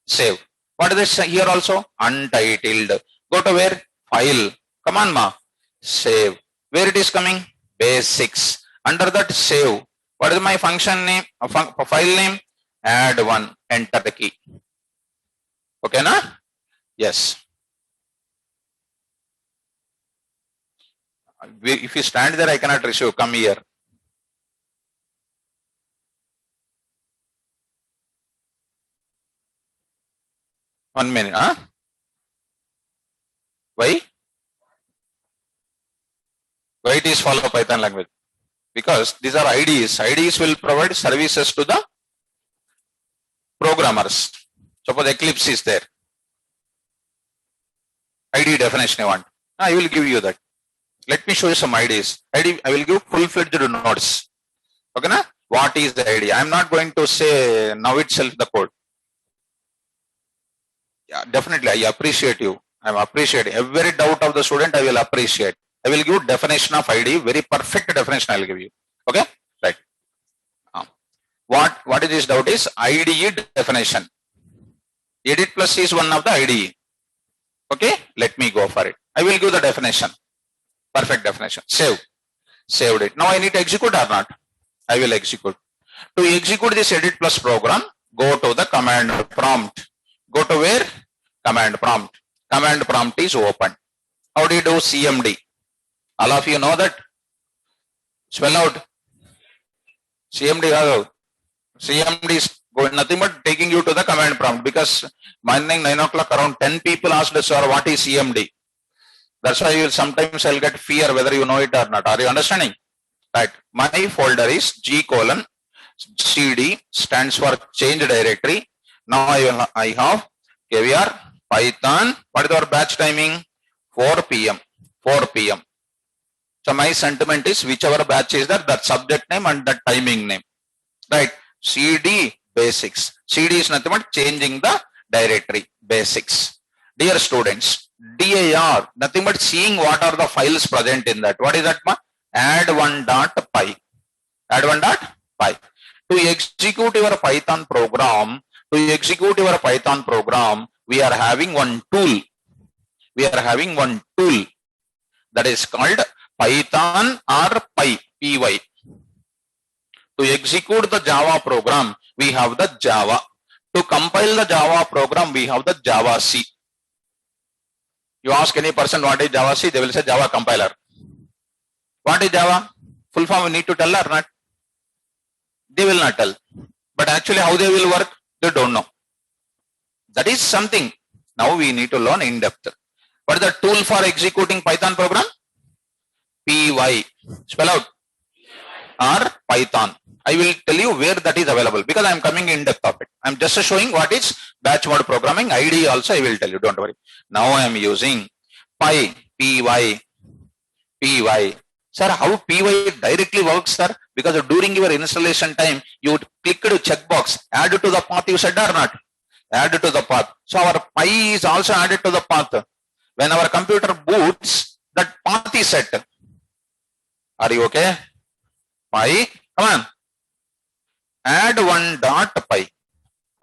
Save. What is this here also? Untitled. Go to where? File. Come on, ma. Save. Where it is coming? Basics. Under that, save. What is my function name? File name? Add1. Enter the key. Okay, na? Yes. If you stand there, I cannot receive. Come here. One minute, huh? Why? Why it is follow Python language? Because these are IDEs. IDEs will provide services to the programmers. Suppose Eclipse is there. IDE definition I want. I will give you that. Let me show you some IDEs. I will give full-fledged nodes. Okay, na? What is the IDE? I am not going to say now itself the code. Yeah, definitely, I appreciate you. I am appreciating every doubt of the student. I will appreciate. I will give definition of IDE, very perfect definition I will give you. Okay, right. What is this doubt is IDE definition. Edit Plus is one of the IDE. Okay, let me go for it. I will give the definition. Perfect definition. Save. Saved it. Now I need to execute or not? I will execute. To execute this Edit Plus program, go to the command prompt. Go to where? command prompt. Command prompt is open. How do you do CMD? All of you know that? Spell out. CMD, CMD is nothing but taking you to the command prompt, because morning 9 o'clock around 10 people asked, sir, what is CMD? That's why you sometimes I'll get fear whether you know it or not. Are you understanding? Right. My folder is G:CD stands for change directory. Now I have KVR, Python. What is our batch timing? 4 p.m. 4 p.m. So my sentiment is whichever batch is there, that subject name and that timing name. Right. CD basics. CD is nothing but changing the directory basics. Dear students, DAR, nothing but seeing what are the files present in that. What is that? Add1.py. Add1.py. To execute your Python program, we are having one tool. That is called Python or Py. To execute the Java program, we have the Java. To compile the Java program, we have the Java C. You ask any person what is Java C, they will say Java compiler. What is Java? Full form we need to tell or not? They will not tell. But actually how they will work, they don't know. That is something now we need to learn in depth. What is the tool for executing Python program? Py. Spell out. Or Python. I will tell you where that is available, because I am coming in depth of it. I am just showing what is batch mode programming. ID also I will tell you, don't worry. Now I am using Py. Sir, how Py directly works, sir? Because during your installation time, you click to checkbox, add to the path, you said or not? Add to the path. So our Py is also added to the path. When our computer boots, that path is set. Are you okay? Py, come on. Add1.py.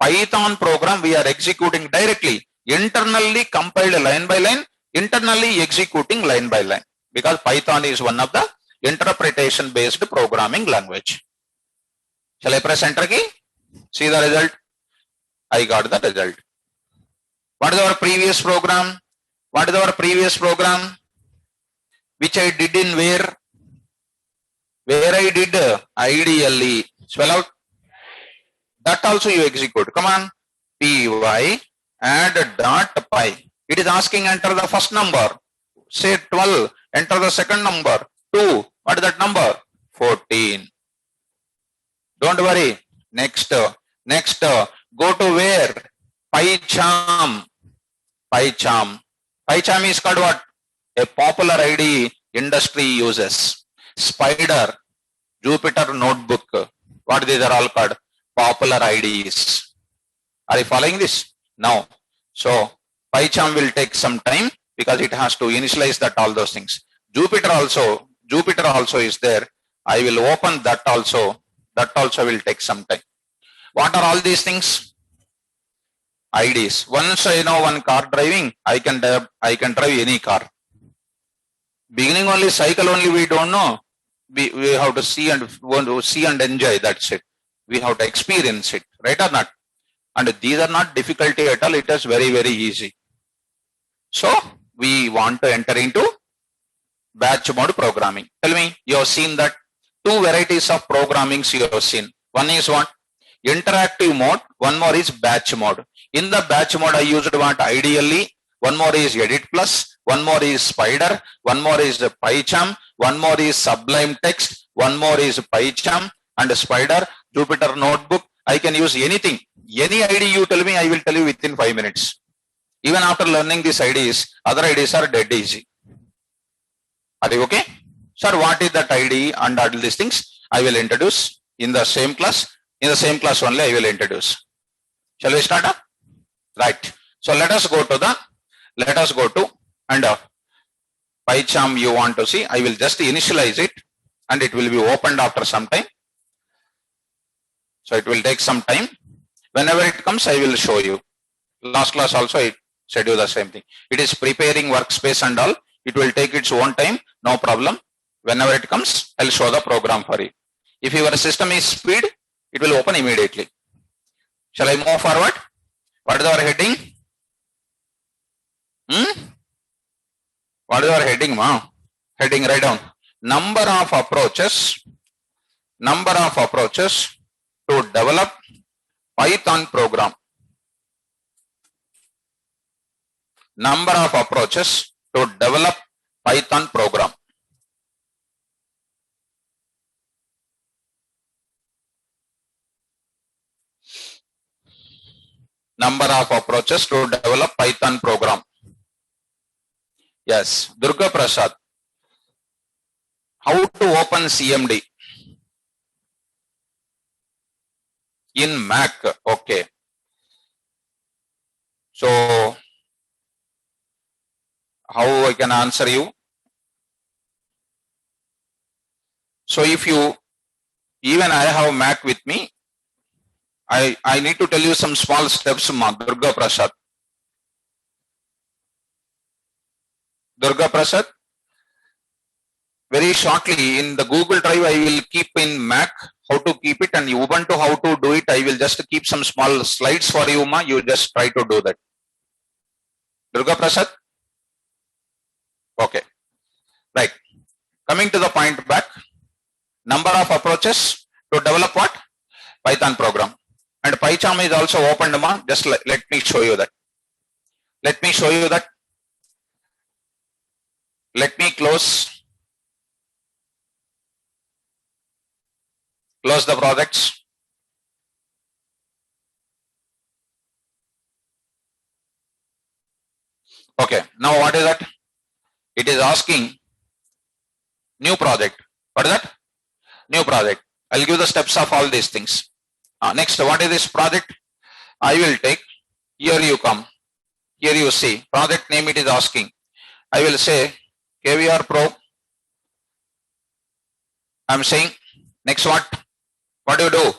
Python program we are executing directly, internally compiled line by line, internally executing line by line, because Python is one of the interpretation based programming language. Shall I press enter key? See the result? I got the result. What is our previous program? Which I did in where? Where I did ideally. Spell out. That also you execute. Come on. Py add.py. It is asking enter the first number. Say 12. Enter the second number. 2. What is that number? 14. Don't worry. Next. Go to where? PyCharm. PyCharm is called what? A popular IDE industry uses. Spider, Jupyter Notebook. What these are all called? Popular IDEs. Are you following this? Now, so PyCharm will take some time because it has to initialize that all those things. Jupyter also is there. I will open that also. That also will take some time. What are all these things? IDs. Once I know one car driving, I can drive any car. Beginning only, cycle only we don't know. We have to see and enjoy. That's it. We have to experience it, right or not? And these are not difficulty at all. It is very, very easy. So we want to enter into batch mode programming. Tell me, you have seen that two varieties of programmings you have seen. One is what? Interactive mode. One more is batch mode. In the batch mode, I used what? Ideally. One more is Edit Plus. One more is Spider. One more is PyCharm. One more is Sublime Text. One more is PyCharm and Spider. Jupyter Notebook. I can use anything. Any ID you tell me, I will tell you within 5 minutes. Even after learning these IDs, other IDs are dead easy. Are you okay? Sir, what is that ID and all these things? I will introduce in the same class. In the same class only I will introduce. Shall we start? Right. So let us go to and PyCharm you want to see. I will just initialize it and it will be opened after some time. So it will take some time. Whenever it comes, I will show you. Last class also I said you the same thing. It is preparing workspace and all. It will take its own time. No problem. Whenever it comes, I'll show the program for you. If your system is speed, it will open immediately. Shall I move forward? What is our heading? What is your heading, ma? Heading, write down. Number of approaches to develop Python program. Number of approaches to develop Python program. Number of approaches to develop Python program. Yes, Durga Prasad. How to open CMD? In Mac, okay. So, how I can answer you? So if you, even I have Mac with me, I need to tell you some small steps, ma, Durga Prasad. Durga Prasad, very shortly in the Google Drive, I will keep in Mac how to keep it, and Ubuntu how to do it. I will just keep some small slides for you, ma. You just try to do that. Durga Prasad? Okay. Right. Coming to the point back. Number of approaches to develop what? Python program. And PyCharm is also opened, ma. Just let me show you that. Let me show you that. Let me close the projects. Okay, now what is that? It is asking new project. What is that? New project. I'll give the steps of all these things. Next, what is this project? I will take, here you come, here you see, project name it is asking. I will say KVR Pro. I'm saying, next what? What do you do?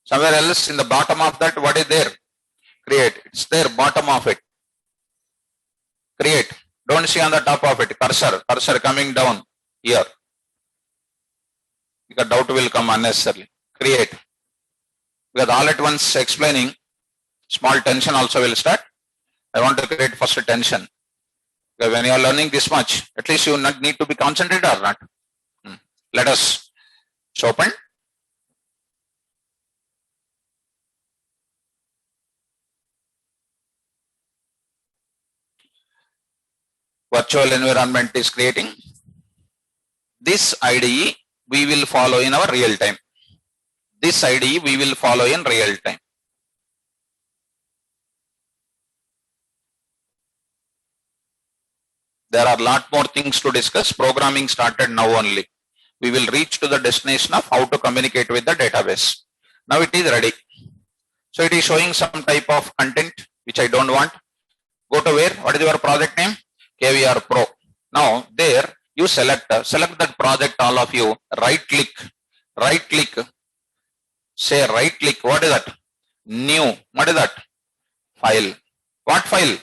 Somewhere else in the bottom of that, what is there? Create. It's there, bottom of it. Create. Don't see on the top of it. Cursor coming down here. Because doubt will come unnecessarily. Create. Because all at once explaining, small tension also will start. I want to create first tension. Because when you are learning this much, at least you need to be concentrated or not. Let us open. Virtual environment is creating. This IDE we will follow in our real time. This IDE we will follow in real time. There are a lot more things to discuss. Programming started now only. We will reach to the destination of how to communicate with the database. Now it is ready. So it is showing some type of content which I don't want. Go to where? What is your project name? KVR Pro. Now there you select that project, all of you. Right click. Say right click. What is that? New. What is that? File. What file?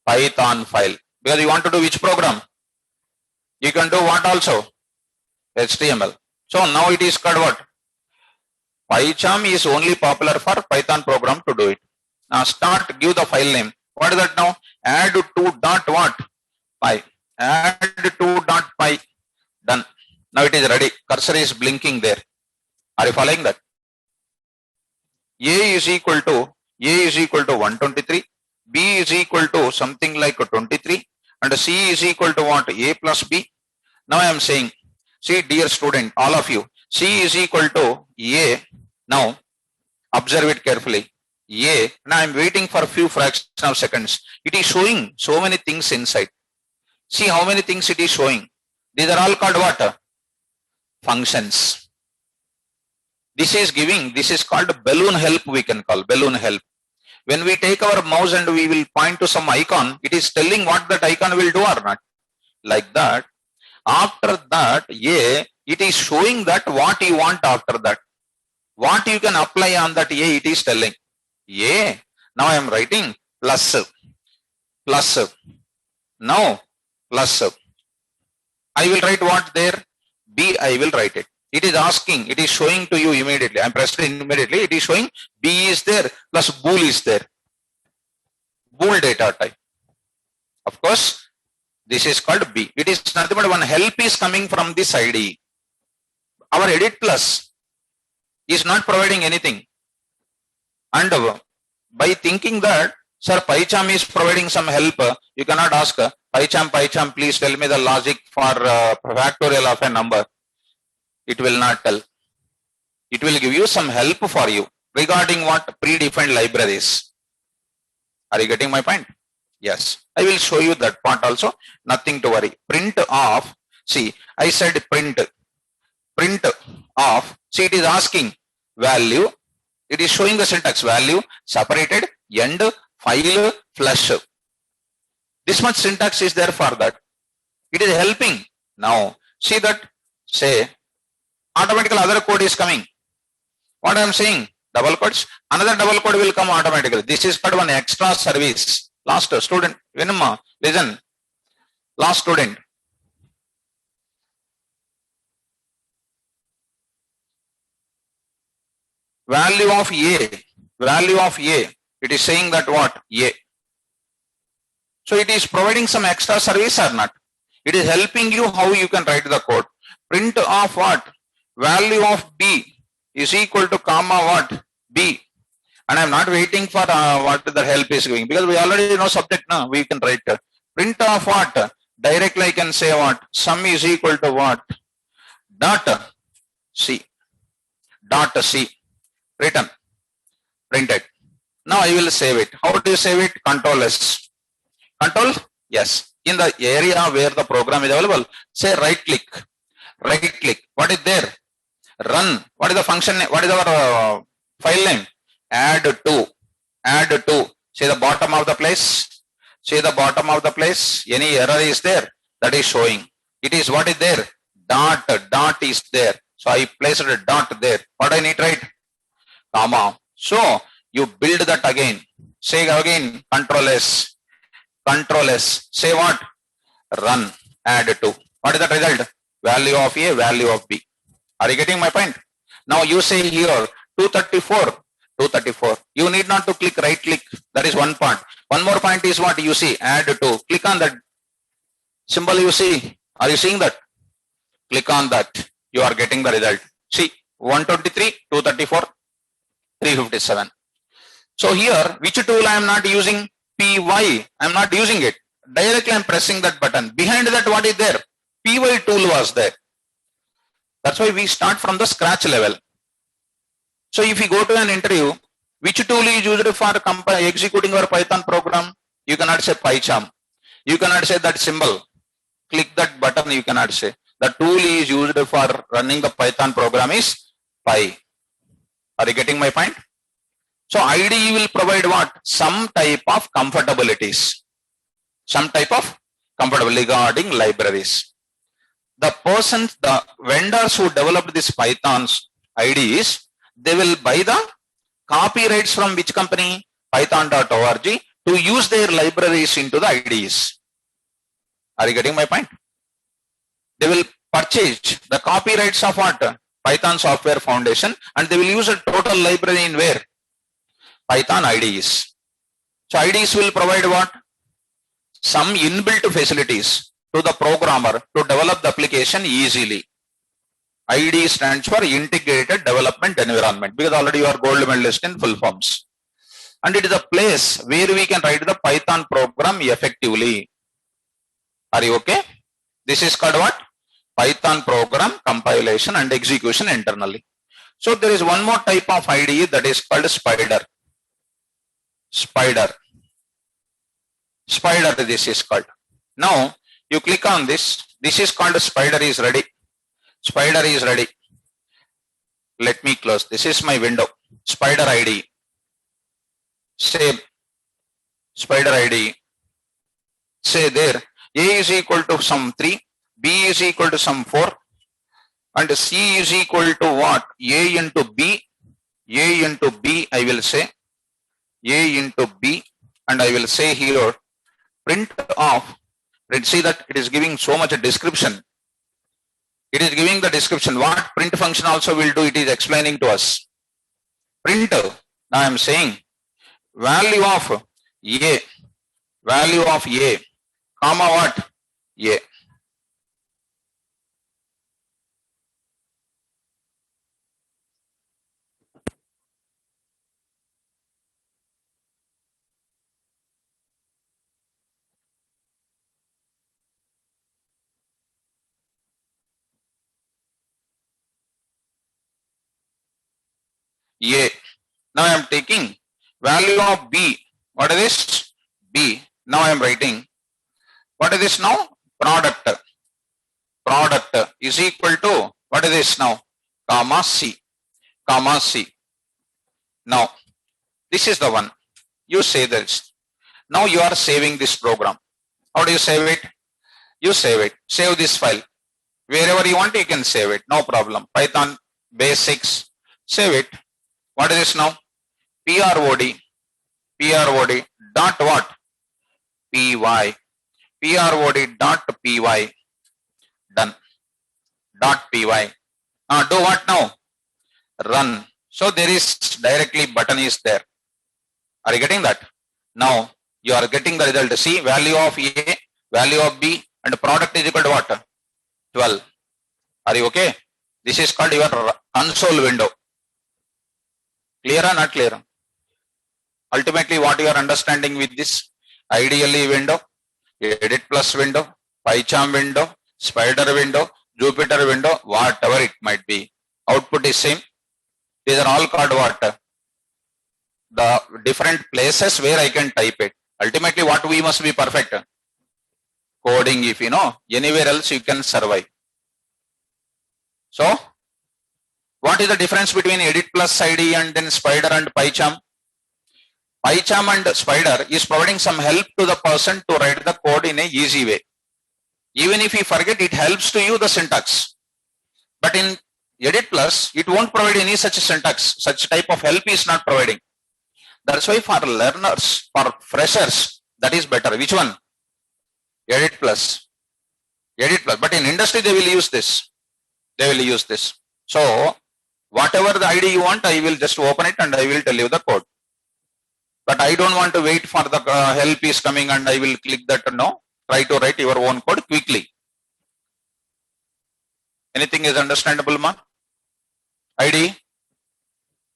Python file. Because you want to do which program? You can do what also? HTML. So now it is called what? PyCharm is only popular for Python program to do it. Now start, give the file name. What is that now? Add to dot what? Py. Add to dot py. Done. Now it is ready. Cursor is blinking there. Are you following that? A is equal to 123. B is equal to something like 23. And C is equal to what? A plus B. Now I am saying, see dear student, all of you, C is equal to A. Now observe it carefully. A. Now I am waiting for a few fractions of seconds. It is showing so many things inside. See how many things it is showing. These are all called what? Functions. This is called balloon help, we can call balloon help. When we take our mouse and we will point to some icon, it is telling what that icon will do or not. Like that. After that, it is showing that what you want after that. What you can apply on that it is telling. Now I am writing plus. Now plus. I will write what there? B, I will write it. It is asking, it is showing to you immediately. I am pressed immediately. It is showing B is there plus bool is there. Bool data type. Of course, this is called B. It is nothing but one help is coming from this IDE. Our Edit Plus is not providing anything. And by thinking that, sir, PyCharm is providing some help, you cannot ask, PyCharm, please tell me the logic for factorial of a number. It will not tell. It will give you some help for you regarding what predefined libraries. Are you getting my point? Yes. I will show you that part also. Nothing to worry. Print of, see, I said print of, see, it is asking value. It is showing the syntax value, separated, end, file, flush. This much syntax is there for that. It is helping. Now, see that, say, automatically other code is coming. What I am saying, double quotes, another double quote will come automatically. This is called one extra service. Last student, Vinama, listen. Last student. Value of A, it is saying that what? A. So it is providing some extra service or not? It is helping you how you can write the code. Print of what? Value of B is equal to comma what? B. And I am not waiting for what the help is going, because we already know subject now. We can write print of what? Directly I can say what? Sum is equal to what? Dot C. Written, printed. Now I will save it. How do you save it? Control S. Control? Yes. In the area where the program is available, say right click. What is there? Run. What is the function? What is our file name? Add to. Say the bottom of the place. Any error is there? That is showing. It is what is there? Dot is there. So I placed a dot there. What I need to write? Comma. So you build that again. Say again, Control S. Say what? Run. Add to. What is the result? Value of A, value of B. Are you getting my point? Now you say here 234. You need not to click right click. That is one part. One more point is what you see. Add to. Click on that symbol you see. Are you seeing that? Click on that. You are getting the result. See, 123, 234, 357. So here, which tool I am not using? Py. I am not using it. Directly I am pressing that button. Behind that, what is there? Py tool was there. That's why we start from the scratch level. So if you go to an interview, which tool is used for executing your Python program? You cannot say PyCharm. You cannot say that symbol. Click that button, you cannot say. The tool is used for running the Python program is Py. Are you getting my point? So IDE will provide what? Some type of comfortabilities. Regarding libraries. The vendors who developed this Python's IDEs, they will buy the copyrights from which company? Python.org to use their libraries into the IDEs. Are you getting my point? They will purchase the copyrights of what? Python Software Foundation, and they will use a total library in where? Python IDEs. So IDEs will provide what? Some inbuilt facilities to the programmer to develop the application easily. IDE stands for Integrated Development Environment, because already you are gold medalist in full forms. And it is a place where we can write the Python program effectively. Are you okay? This is called what? Python program compilation and execution internally. So there is one more type of IDE that is called Spider. Spider, this is called. Now you click on this. This is called Spider is ready. Spider is ready. Let me close. This is my window. Spider IDE. Save. Spider IDE. Say there. A is equal to some 3. B is equal to some 4. And C is equal to what? A into B. A into B, I will say. A into B. And I will say here, print of. Let's see that it is giving so much a description. It is giving the description. What print function also will do, it is explaining to us. Print, now I am saying, value of A comma what? A. A. Now I am taking value of B. What is this? B. Now I am writing. What is this now? Product. Product is equal to, what is this now? Comma C. Comma C. Now, this is the one. You say this. Now you are saving this program. How do you save it? You save it. Save this file. Wherever you want, you can save it. No problem. Python basics. Save it. What is this now? PROD. PROD dot what? PY. PROD dot PY. Done. Dot PY. Do what now? Run. So there is directly button is there. Are you getting that? Now you are getting the result. See, value of A, value of B, and product is equal to what? 12. Are you okay? This is called your console window. Clear or not clear? Ultimately, what you are understanding with this? IDLE window, Edit Plus window, PyCharm window, Spider window, Jupyter window, whatever it might be. Output is same. These are all called what? The different places where I can type it. Ultimately, what we must be perfect? Coding, if you know, anywhere else you can survive. So, what is the difference between Edit Plus IDE and then Spider and PyCharm? PyCharm and Spider is providing some help to the person to write the code in an easy way. Even if you forget, it helps to you the syntax. But in Edit Plus, it won't provide any such syntax. Such type of help is not providing. That's why for learners, for freshers, that is better. Which one? Edit Plus. Edit Plus. But in industry, they will use this. They will use this. So, whatever the ID you want, I will just open it and I will tell you the code. But I don't want to wait for the help is coming and I will click that. No. Try to write your own code quickly. Anything is understandable, ma? ID?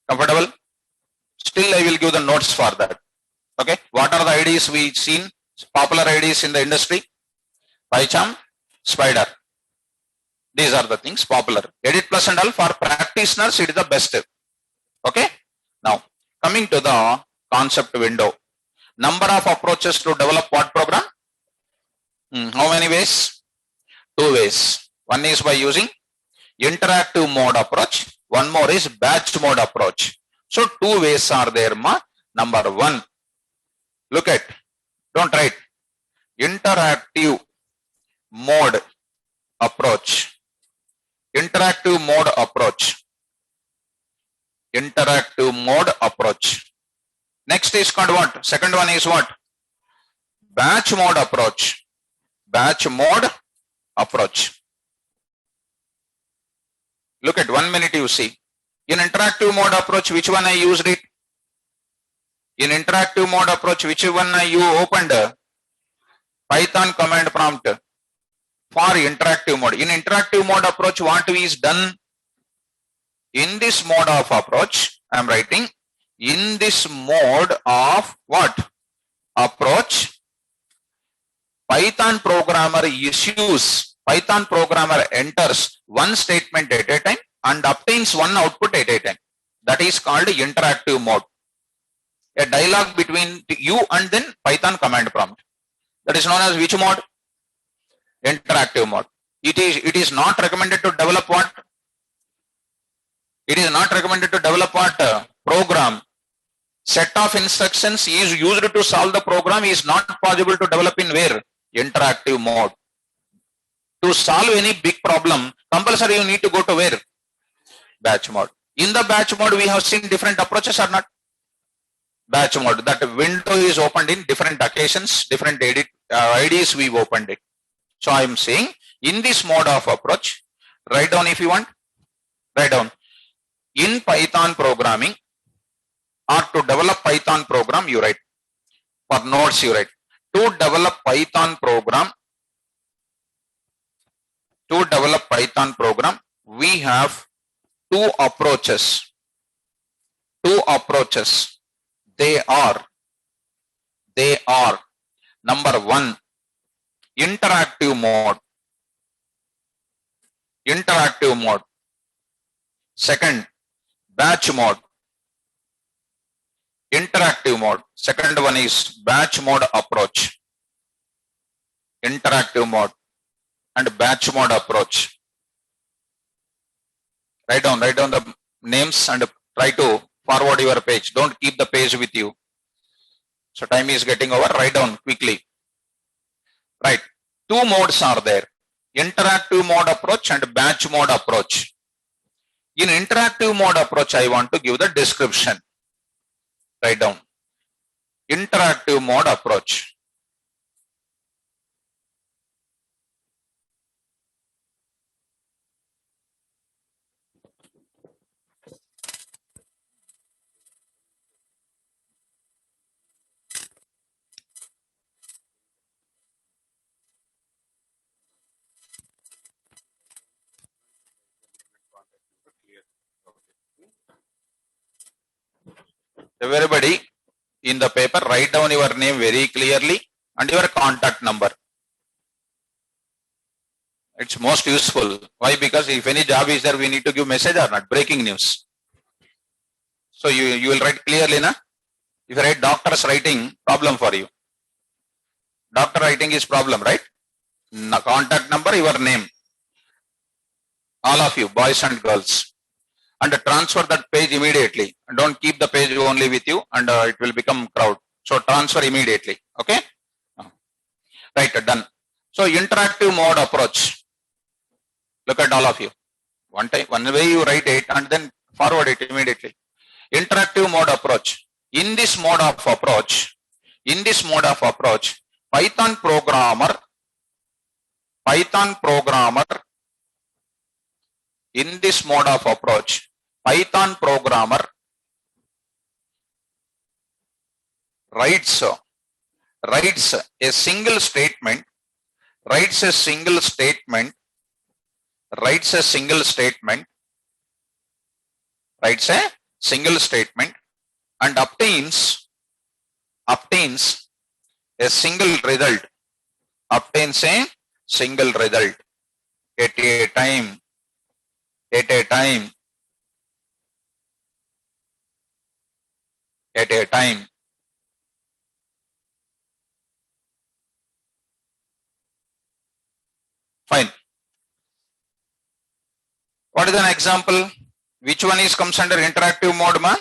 Comfortable? Still, I will give the notes for that. Okay. What are the IDs we seen? Popular IDs in the industry? PyCharm, Spider. These are the things popular. Edit Plus and all for practitioners, it is the best. Okay. Now, coming to the concept window. Number of approaches to develop what program? How many ways? 2 ways. One is by using interactive mode approach. One more is batch mode approach. So 2 ways are there, ma. Number 1. Look at. Don't write. Interactive mode approach. Interactive mode approach. Interactive mode approach. Next is called what? Second one is what? Batch mode approach. Batch mode approach. Look at 1 minute you see. In interactive mode approach, which one I used it? In interactive mode approach, which one you opened? Python command prompt for interactive mode. In interactive mode approach, what is done? In this mode of approach, I am writing, in this mode of what? Approach, Python programmer issues, Python programmer enters one statement at a time and obtains one output at a time. That is called interactive mode. A dialogue between you and then Python command prompt. That is known as which mode? Interactive mode. It is not recommended to develop what? It is not recommended to develop what? Program. Set of instructions is used to solve the program is not possible to develop in where? Interactive mode. To solve any big problem, compulsory you need to go to where? Batch mode. In the batch mode, we have seen different approaches or not? Batch mode. That window is opened in different occasions, different IDs we've opened it. So I am saying in this mode of approach, write down if you want, write down. In Python programming or to develop Python program, you write. For nodes, you write. To develop Python program, we have two approaches. They are number one, interactive mode. Second, batch mode. Interactive mode. Second one is batch mode approach. Interactive mode and batch mode approach. Write down the names and try to forward your page. Don't keep the page with you. So time is getting over. Write down quickly. Right. Two modes are there. Interactive mode approach and batch mode approach. In interactive mode approach, I want to give the description. Write down. Interactive mode approach. Everybody in the paper, write down your name very clearly and your contact number. It's most useful. Why? Because if any job is there, we need to give message or not. Breaking news. So you will write clearly, na? If you write doctor's writing, problem for you. Doctor writing is problem, right? Contact number, your name. All of you, boys and girls. And transfer that page immediately. Don't keep the page only with you and it will become crowd. So transfer immediately. Okay? Right, done. So interactive mode approach. Look at all of you. One way you write it and then forward it immediately. Interactive mode approach. In this mode of approach, Python programmer in this mode of approach, Python programmer writes a single statement, and obtains a single result, at a time. Fine. What is an example? Which one comes under interactive mode, ma?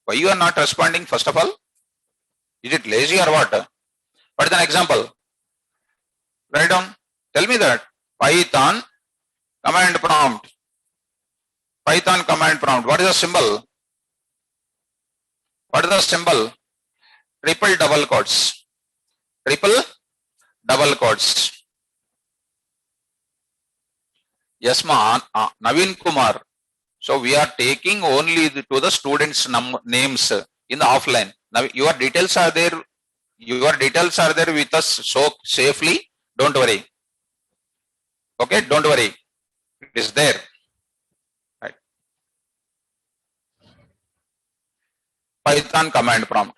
Why you are not responding, first of all? Is it lazy or what? What is an example? Write down. Tell me that. Python command prompt. What is the symbol? Triple double quotes. Yes, ma. Naveen Kumar. So we are taking only to the students' names in the offline. Now your details are there. With us so safely. Don't worry. Okay, don't worry. It is there. Right. Python command prompt.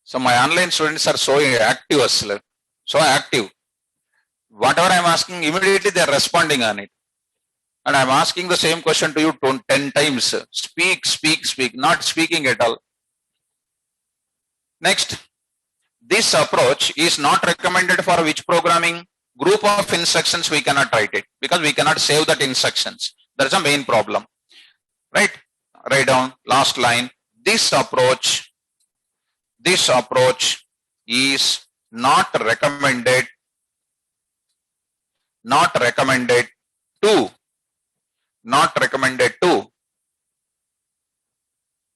So my online students are so active. Whatever I am asking, immediately they are responding on it. And I am asking the same question to you 10 times. Speak, not speaking at all. Next, this approach is not recommended for which programming? Group of instructions we cannot write it because we cannot save that instructions. That's a main problem. Right? Write down last line. This approach is not recommended to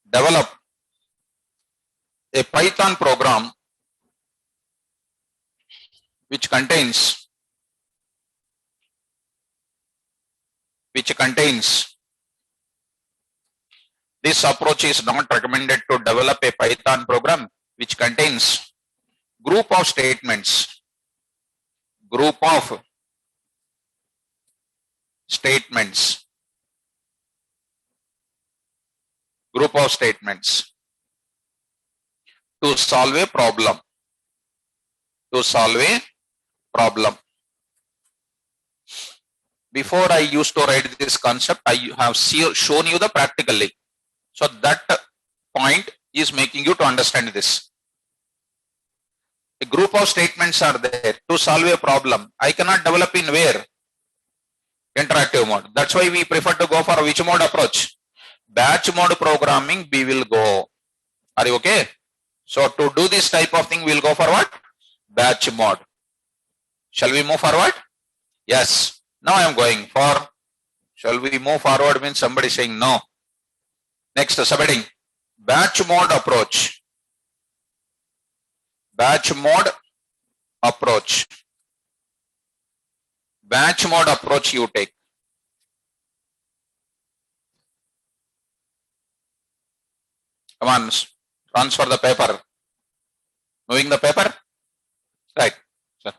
develop a Python program which contains This approach is not recommended to develop a Python program which contains group of statements, group of statements, group of statements to solve a problem, to solve a problem. Before I used to write this concept, I have shown you the practically. So that point is making you to understand this. A group of statements are there to solve a problem. I cannot develop in where? Interactive mode. That's why we prefer to go for which mode approach? Batch mode programming we will go. Are you okay? So to do this type of thing, we'll go for what? Batch mode. Shall we move forward? Yes. Now I am going for, shall we move forward means somebody saying no. Next, subheading, batch mode approach. Batch mode approach. Batch mode approach you take. Come on, transfer the paper. Moving the paper? Right. Sir.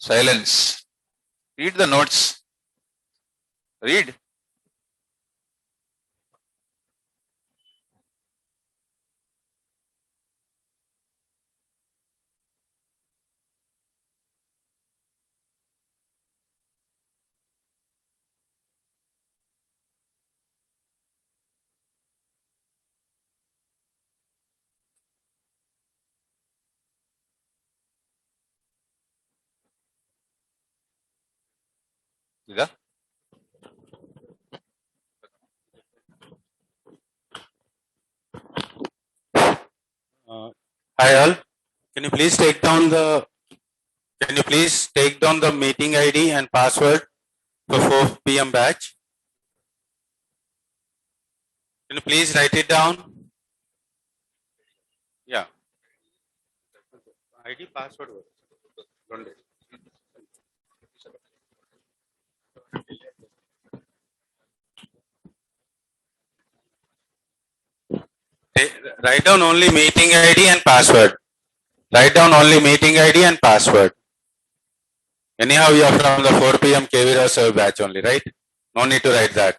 Silence. Read the notes. Read. Ida? Hi all. Can you please take down the meeting ID and password for 4 p.m. batch? Can you please write it down? Yeah. ID password. Write down only meeting ID and password. Write down only meeting ID and password. Anyhow, you are from the 4 p.m. KV Rao serve batch only, right? No need to write that.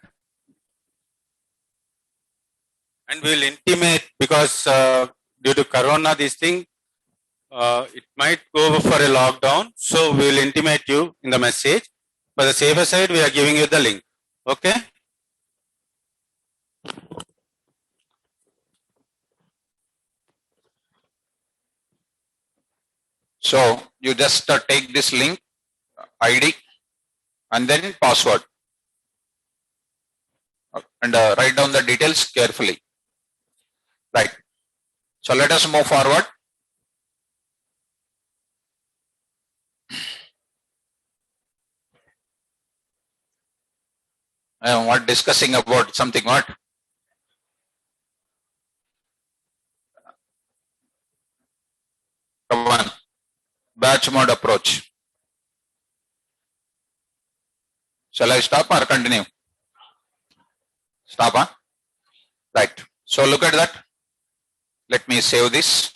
And we will intimate because due to Corona, this thing, it might go for a lockdown. So we will intimate you in the message. For the safer side, we are giving you the link. Okay? So you just take this link, ID, and then password. And write down the details carefully. Right. So let us move forward. What discussing about something what? Come on. Batch mode approach. Shall I stop or continue? Stop, huh? Right. So look at that. Let me save this.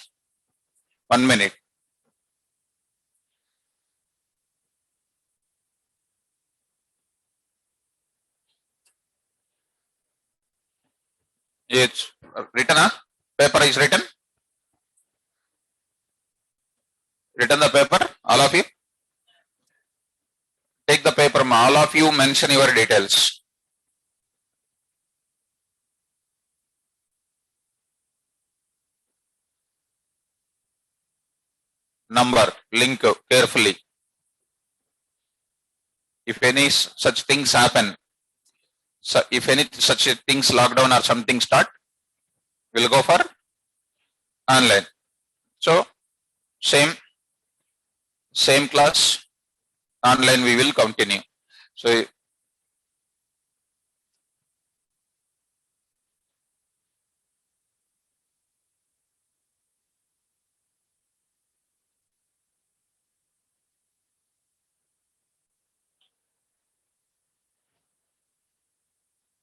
1 minute. It's written, huh? Paper is written. Written the paper, all of you. Take the paper, all of you mention your details. Number, link carefully. If any such things happen, so if any such things lockdown or something start, we'll go for online. So same class, online we will continue. So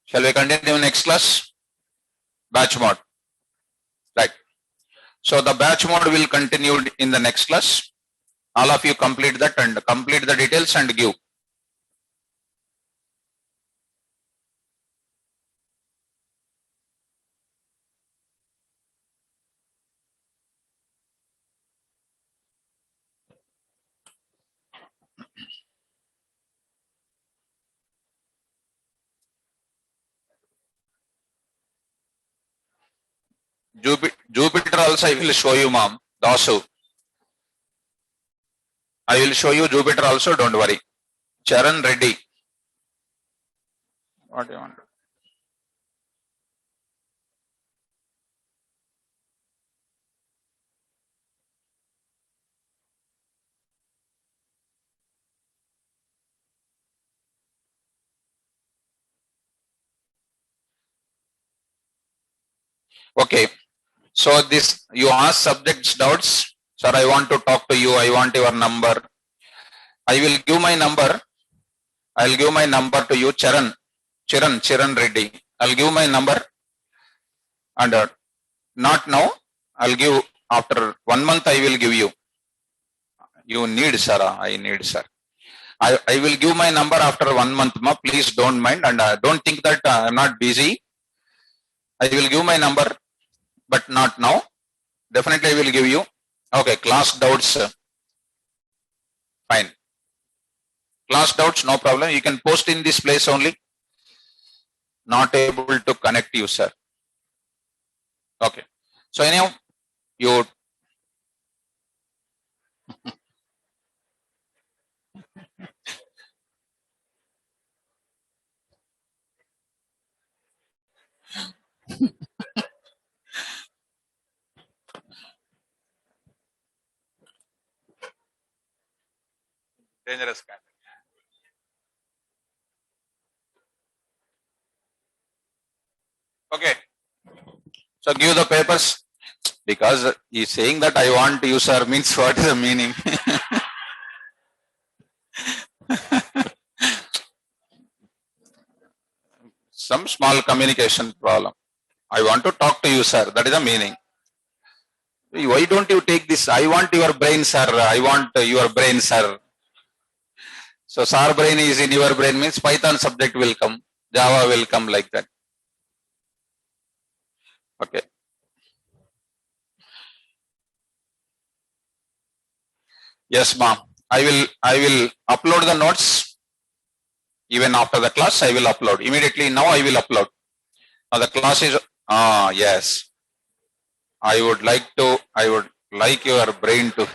shall we continue next class? Batch mode. Right. So the batch mode will continue in the next class. All of you complete that and complete the details and give. Jupiter also I will show you, ma'am. Dasu. I will show you Jupiter also, don't worry. Charan Reddy. What do you want? Okay. So this, you ask subjects doubts. Sir, I want to talk to you. I want your number. I will give my number. I'll give my number to you, Charan Reddy. I'll give my number. And not now. I'll give after 1 month. I will give you. You need, sir. I need, sir. I will give my number after 1 month, ma. Please don't mind, and don't think that I'm not busy. I will give my number, but not now. Definitely I will give you. Okay, class doubts. Fine. Class doubts, no problem. You can post in this place only. Not able to connect you, sir. Okay. So anyhow, you dangerous kind. Okay. So give the papers, because he's saying that I want you, sir, means what is the meaning? Some small communication problem. I want to talk to you, sir. That is the meaning. Why don't you take this? I want your brain, sir. I want your brain, sir. So sir brain is in your brain means Python subject will come, Java will come, like that. Okay. Yes, ma'am. I will upload the notes. Even after the class, I will upload. Immediately now I will upload. Now the class is, yes. I would like your brain to.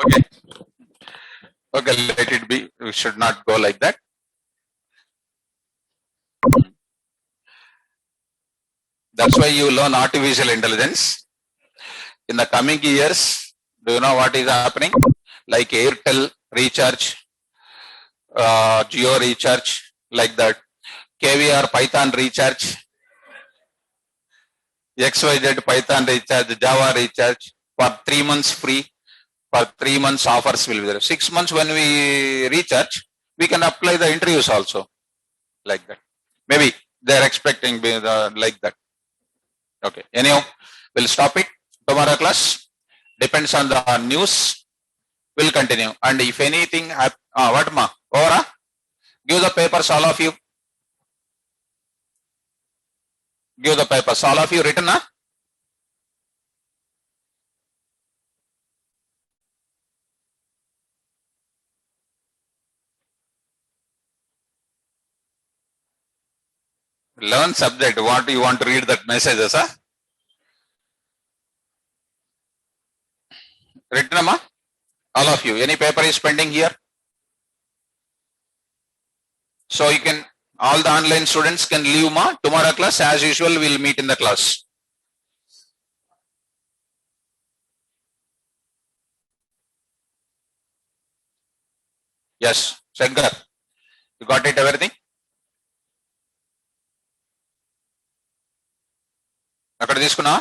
Okay. Okay, let it be. We should not go like that. That's why you learn artificial intelligence. In the coming years, do you know what is happening? Like Airtel recharge, Geo recharge, like that. KVR Python recharge, XYZ Python recharge, Java recharge for 3 months free. for 3 months offers will be there. 6 months when we recharge, we can apply the interviews also like that. Maybe they are expecting like that. Okay. Anyhow, we'll stop it. Tomorrow class depends on the news. We'll continue. And if anything, what ma? Over? Give the papers, all of you. Give the papers, all of you written, huh? Learn subject. What you want to read that messages, huh? Written, ma? All of you. Any paper is pending here? So you can, all the online students can leave, ma. Tomorrow class, as usual, we'll meet in the class. Yes, Shankar. You got it, everything? అక్కడ తీసుకున్నా